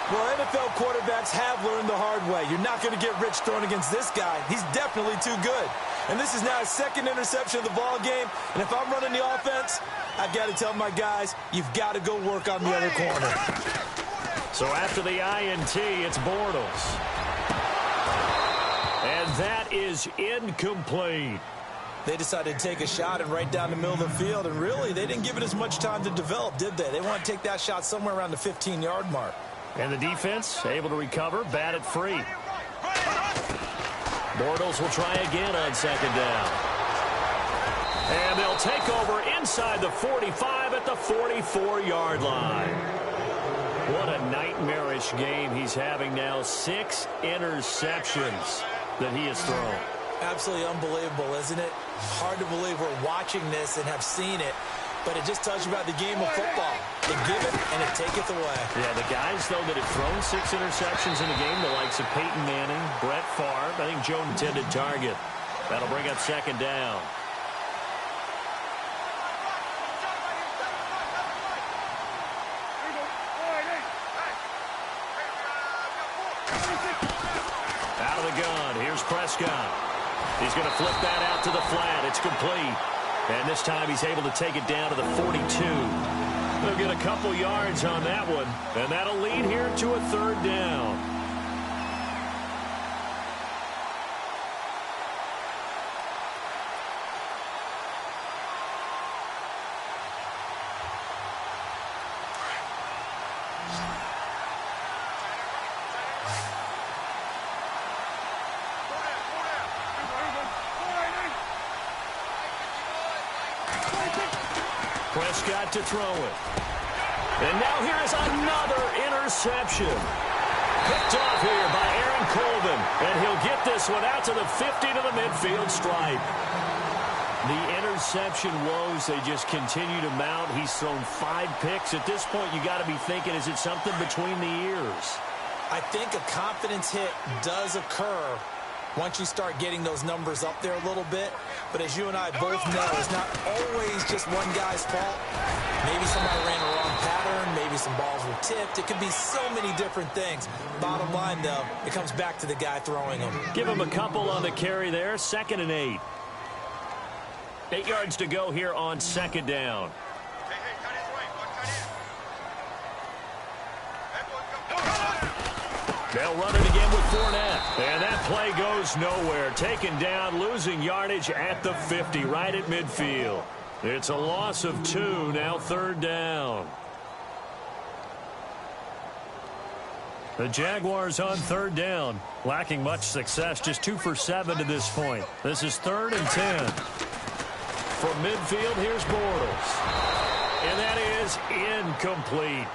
Well, NFL quarterbacks have learned the hard way. You're not going to get rich throwing against this guy. He's definitely too good. And this is now his 2nd interception of the ball game. And if I'm running the offense, I've got to tell my guys, you've got to go work on the other corner. So after the INT, it's Bortles. And that is incomplete. They decided to take a shot and right down the middle of the field. And really, they didn't give it as much time to develop, did they? They want to take that shot somewhere around the 15-yard mark. And the defense able to recover, bat it free. Bortles will try again on 2nd down. And they'll take over inside the 45 at the 44-yard line. What a nightmarish game he's having now. 6 interceptions that he has thrown. Absolutely unbelievable, isn't it? Hard to believe we're watching this and have seen it. But it just tells you about the game of football. They give it and it taketh away. Yeah, the guys, though, that have thrown 6 interceptions in a game, the likes of Peyton Manning, Brett Favre, I think Joe intended target. That'll bring up 2nd down. Out of the gun, here's Prescott. He's going to flip that out to the flat. It's complete. And this time he's able to take it down to the 42. They'll get a couple yards on that one. And that'll lead here to a 3rd down. Prescott to throw it. And now here is another interception. Picked off here by Aaron Colvin. And he'll get this one out to the 50 to the midfield stripe. The interception woes, they just continue to mount. He's thrown 5 picks. At this point, you got to be thinking, is it something between the ears? I think a confidence hit does occur once you start getting those numbers up there a little bit. But as you and I both know, it's not always just one guy's fault. Maybe somebody ran a wrong pattern. Maybe some balls were tipped. It could be so many different things. Bottom line, though, it comes back to the guy throwing them. Give him a couple on the carry there. 2nd and 8. 8 yards to go here on 2nd down. They'll run it again with Fournette. And that play goes nowhere. Taken down, losing yardage at the 50, right at midfield. It's a loss of 2, now 3rd down. The Jaguars on 3rd down, lacking much success, just 2 for 7 to this point. This is 3rd and 10. From midfield, here's Bortles. And that is incomplete.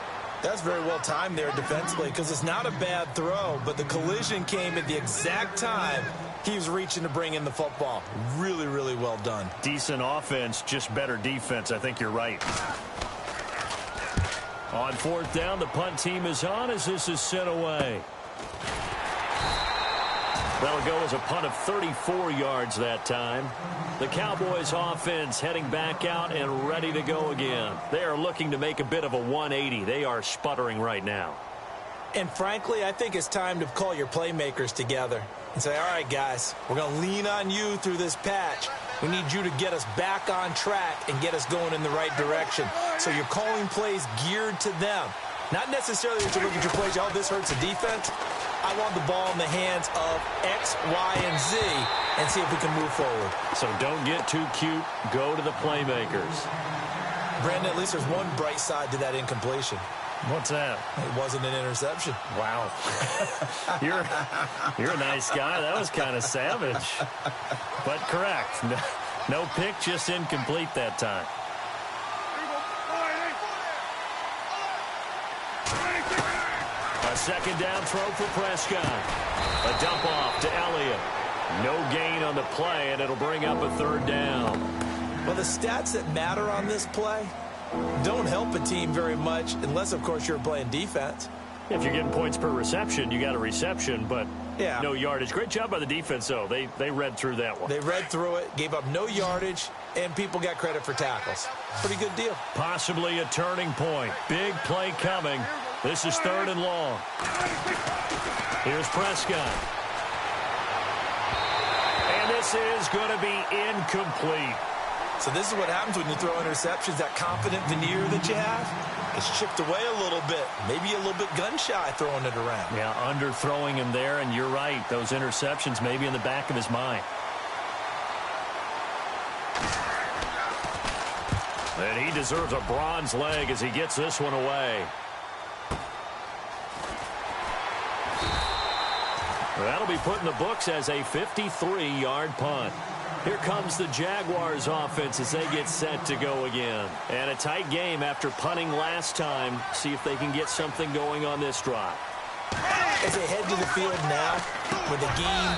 That's very well timed there defensively because it's not a bad throw, but the collision came at the exact time he was reaching to bring in the football. Really, really well done. Decent offense, just better defense. I think you're right. On 4th down, the punt team is on as this is sent away. That'll go as a punt of 34 yards that time. The Cowboys offense heading back out and ready to go again. They are looking to make a bit of a 180. They are sputtering right now. And frankly, I think it's time to call your playmakers together and say, all right, guys, we're going to lean on you through this patch. We need you to get us back on track and get us going in the right direction. So you're calling plays geared to them. Not necessarily that you look at your plays, oh, this hurts the defense. I want the ball in the hands of X, Y, and Z and see if we can move forward. So don't get too cute. Go to the playmakers. Brandon, at least there's one bright side to that incompletion. What's that? It wasn't an interception. Wow. You're a nice guy. That was kind of savage. But correct. No pick, just incomplete that time. A 2nd down throw for Prescott. A dump off to Elliott. No gain on the play, and it'll bring up a 3rd down. Well, the stats that matter on this play don't help a team very much unless, of course, you're playing defense. If you're getting points per reception, you got a reception, but yeah, no yardage. Great job by the defense, though. They read through that one. They read through it, gave up no yardage, and people got credit for tackles. Pretty good deal. Possibly a turning point. Big play coming. This is 3rd and long. Here's Prescott. And this is going to be incomplete. So this is what happens when you throw interceptions. That confident veneer that you have, it's chipped away a little bit. Maybe a little bit gun-shy throwing it around. Yeah, underthrowing him there, and you're right. Those interceptions may be in the back of his mind. And he deserves a bronze leg as he gets this one away. That'll be put in the books as a 53-yard punt. Here comes the Jaguars offense as they get set to go again. And a tight game after punting last time. See if they can get something going on this drive. As they head to the field now, with the game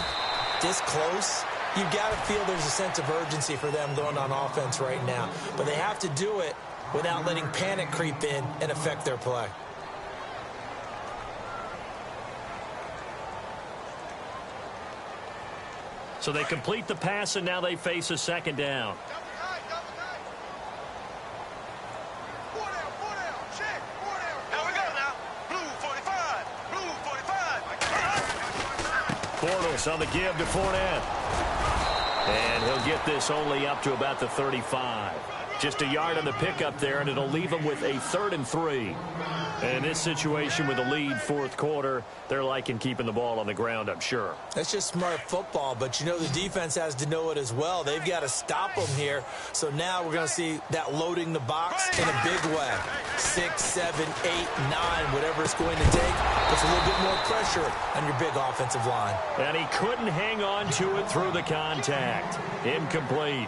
this close, you've got to feel there's a sense of urgency for them going on offense right now. But they have to do it without letting panic creep in and affect their play. So they complete the pass, and now they face a 2nd down. Bortles on the give to Fournette. And he'll get this only up to about the 35. Just a yard on the pickup there, and it'll leave him with a 3rd and 3. And in this situation with a lead 4th quarter, they're liking keeping the ball on the ground, I'm sure. That's just smart football, but you know the defense has to know it as well. They've got to stop them here. So now we're going to see that loading the box in a big way. 6, 7, 8, 9, whatever it's going to take. Puts a little bit more pressure on your big offensive line. And he couldn't hang on to it through the contact. Incomplete.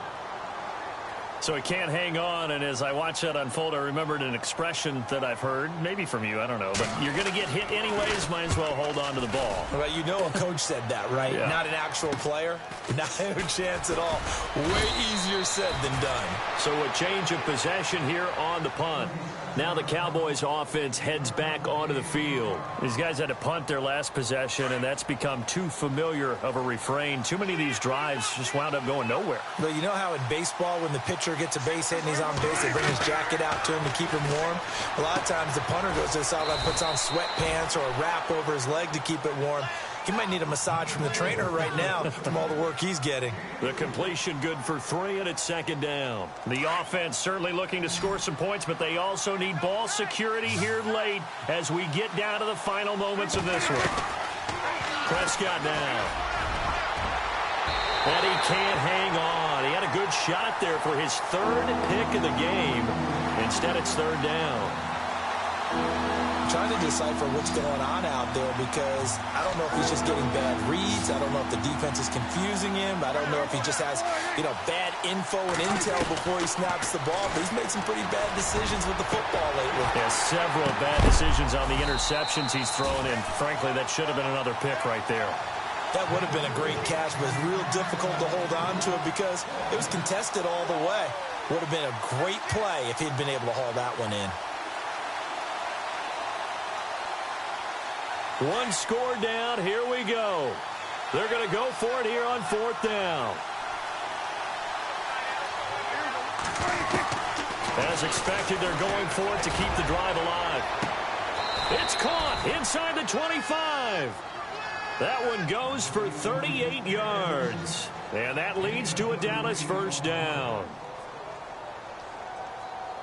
So he can't hang on, and as I watch that unfold, I remembered an expression that I've heard, maybe from you, I don't know, but you're going to get hit anyways, might as well hold on to the ball. Well, you know a coach said that, right? Yeah. Not an actual player. Not a chance at all. Way easier said than done. So a change of possession here on the punt. Now the Cowboys offense heads back onto the field. These guys had to punt their last possession, and that's become too familiar of a refrain. Too many of these drives just wound up going nowhere. But you know how in baseball, when the pitcher gets a base hit and he's on base, they bring his jacket out to him to keep him warm? A lot of times the punter goes to the sideline, puts on sweatpants or a wrap over his leg to keep it warm. He might need a massage from the trainer right now from all the work he's getting. The completion good for 3, and it's second down. The offense certainly looking to score some points, but they also need ball security here late as we get down to the final moments of this one. Prescott now. And he can't hang on. He had a good shot there for his 3rd pick of the game. Instead, it's 3rd down. I'm trying to decipher what's going on out there because I don't know if he's just getting bad reads. I don't know if the defense is confusing him. I don't know if he just has, bad info and intel before he snaps the ball. But he's made some pretty bad decisions with the football lately. Yeah, several bad decisions on the interceptions he's thrown in. Frankly, that should have been another pick right there. That would have been a great catch, but it's real difficult to hold on to it because it was contested all the way. Would have been a great play if he'd been able to haul that one in. One score down. Here we go. They're going to go for it here on 4th down. As expected, they're going for it to keep the drive alive. It's caught inside the 25. That one goes for 38 yards. And that leads to a Dallas first down.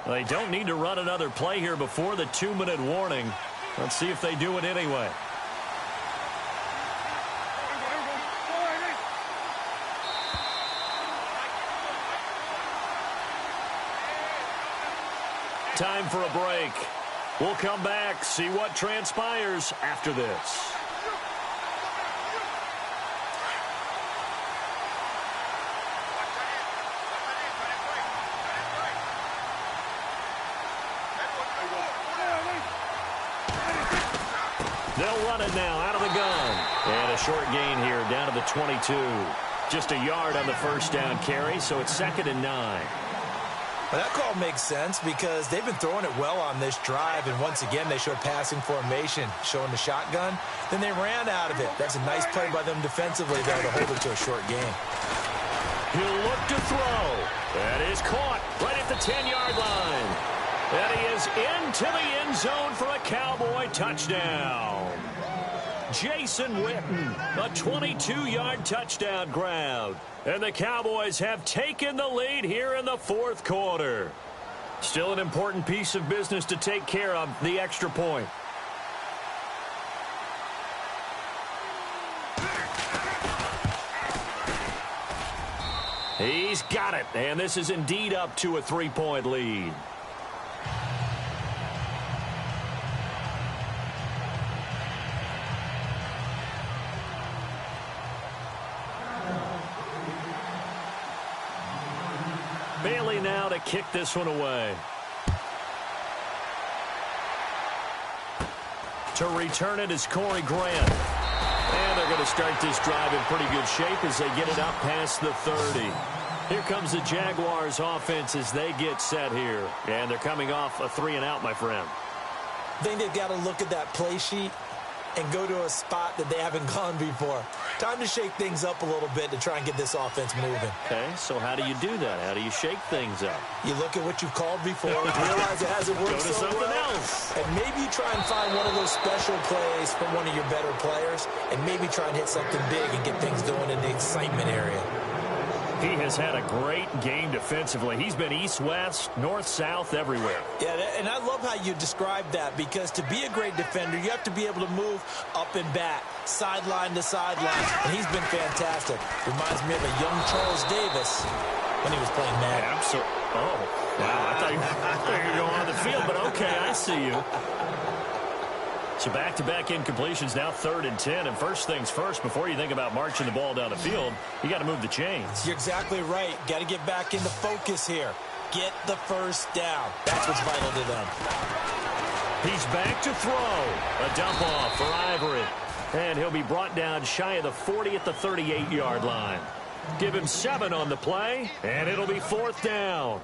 They don't need to run another play here before the 2-minute warning. Let's see if they do it anyway. Time for a break. We'll come back, see what transpires after this. They'll run it now out of the gun. And a short gain here down to the 22. Just a yard on the first down carry, so it's 2nd and 9. Well, that call makes sense because they've been throwing it well on this drive, and once again they showed passing formation, showing the shotgun. Then they ran out of it. That's a nice play by them defensively, though, to hold it to a short game. He'll look to throw. That is caught right at the 10-yard line. And he is into the end zone for a Cowboy touchdown. Jason Witten, a 22-yard touchdown grab. And the Cowboys have taken the lead here in the 4th quarter. Still an important piece of business to take care of, the extra point. He's got it, and this is indeed up to a 3-point lead. Bailey now to kick this one away. To return it is Corey Grant. And they're going to start this drive in pretty good shape as they get it up past the 30. Here comes the Jaguars offense as they get set here. And they're coming off a 3-and-out, my friend. I think they've got to look at that play sheet and go to a spot that they haven't gone before. Time to shake things up a little bit to try and get this offense moving. Okay, so how do you do that? How do you shake things up? You look at what you've called before, realize it hasn't worked Go to so something well, else. and maybe you try and find one of those special plays from one of your better players, and maybe try and hit something big and get things going in the excitement area. He has had a great game defensively. He's been east-west, north-south, everywhere. Yeah, and I love how you describe that because to be a great defender, you have to be able to move up and back, sideline to sideline, and he's been fantastic. Reminds me of a young Charles Davis when he was playing Madden. Absolutely. Oh, wow. I thought you were going on the field, but okay, I see you. So back-to-back incompletions, now 3rd and 10. And first things first, before you think about marching the ball down the field, you got to move the chains. You're exactly right. Got to get back into focus here. Get the first down. That's what's vital to them. He's back to throw. A dump off for Ivory. And he'll be brought down shy of the 40 at the 38-yard line. Give him 7 on the play, and it'll be 4th down.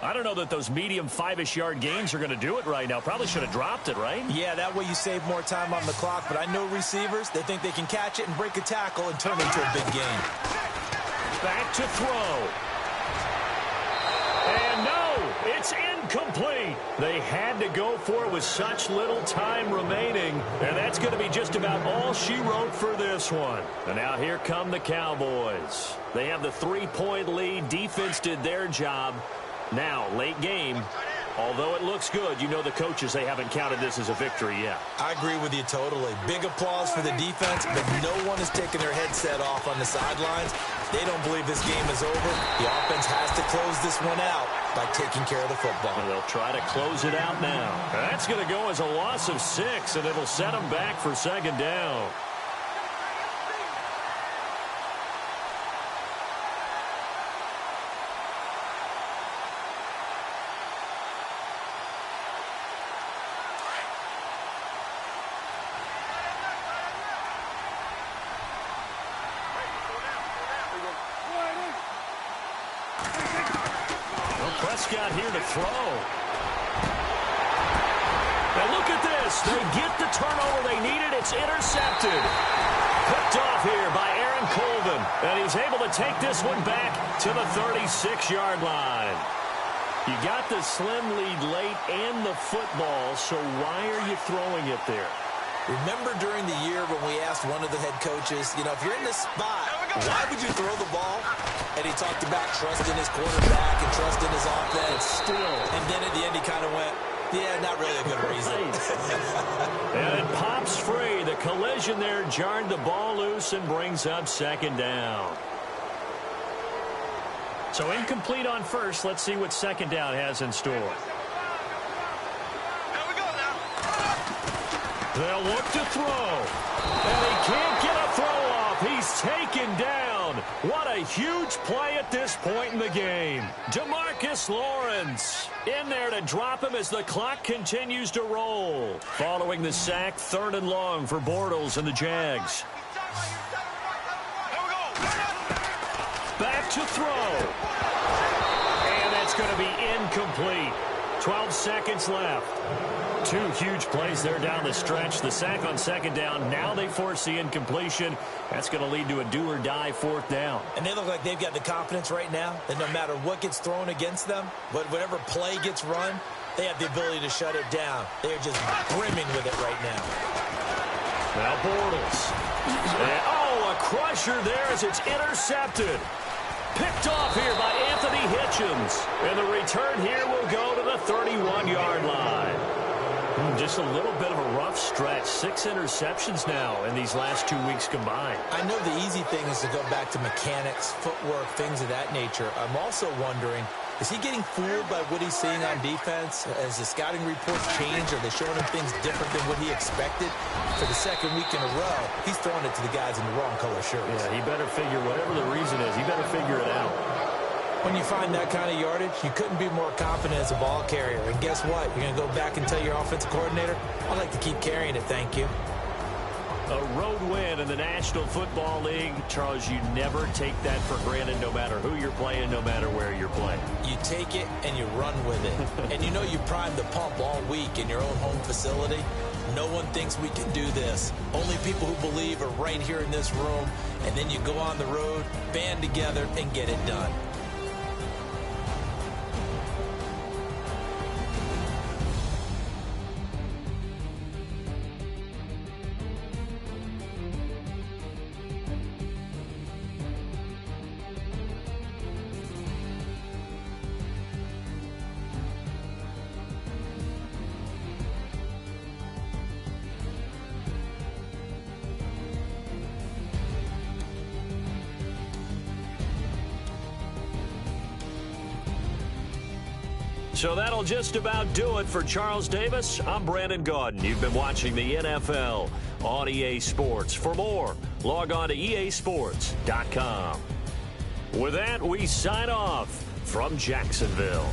I don't know that those medium 5-ish yard gains are going to do it right now. Probably should have dropped it, right? Yeah, that way you save more time on the clock. But I know receivers, they think they can catch it and break a tackle and turn it into a big gain. Back to throw. And no, it's incomplete. They had to go for it with such little time remaining. And that's going to be just about all she wrote for this one. And now here come the Cowboys. They have the 3-point lead. Defense did their job. Now, late game, although it looks good, you know the coaches, they haven't counted this as a victory yet. I agree with you totally. Big applause for the defense, but no one is taking their headset off on the sidelines. They don't believe this game is over. The offense has to close this one out by taking care of the football. And they'll try to close it out now. That's going to go as a loss of 6, and it'll set them back for 2nd down. Prescott here to throw. And look at this. They get the turnover they needed. It's intercepted. Picked off here by Aaron Colvin. And he's able to take this one back to the 36-yard line. You got the slim lead late and the football, so why are you throwing it there? Remember during the year when we asked one of the head coaches, you know, if you're in this spot, why would you throw the ball? And he talked about trusting his quarterback and trusting his offense. Still. And then at the end he kind of went, yeah, not really a good reason. And it pops free. The collision there jarred the ball loose and brings up 2nd down. So incomplete on first. Let's see what 2nd down has in store. They'll look to throw. And he can't get a throw off. He's taken down. What a huge play at this point in the game. DeMarcus Lawrence in there to drop him as the clock continues to roll. Following the sack, 3rd and long for Bortles and the Jags. Back to throw. And that's going to be incomplete. 12 seconds left. 2 huge plays there down the stretch. The sack on 2nd down. Now they force the incompletion. That's going to lead to a do-or-die 4th down. And they look like they've got the confidence right now that no matter what gets thrown against them, whatever play gets run, they have the ability to shut it down. They're just brimming with it right now. Now Bortles. And, a crusher there as it's intercepted. Picked off here by Anthony Hitchens. And the return here will go to the 31-yard line. Just a little bit of a rough stretch. 6 interceptions now in these last 2 weeks combined. I know the easy thing is to go back to mechanics, footwork, things of that nature. I'm also wondering, is he getting fooled by what he's seeing on defense? As the scouting reports change, are they showing him things different than what he expected? For the 2nd week in a row, he's throwing it to the guys in the wrong color shirts. Yeah, he better figure, whatever the reason is, he better figure it out. When you find that kind of yardage, you couldn't be more confident as a ball carrier. And guess what? You're going to go back and tell your offensive coordinator, I'd like to keep carrying it, thank you. A road win in the National Football League. Charles, you never take that for granted no matter who you're playing, no matter where you're playing. You take it and you run with it. And you know you primed the pump all week in your own home facility. No one thinks we can do this. Only people who believe are right here in this room. And then you go on the road, band together, and get it done. So that'll just about do it for Charles Davis. I'm Brandon Gaudin. You've been watching the NFL on EA Sports. For more, log on to easports.com. With that, we sign off from Jacksonville.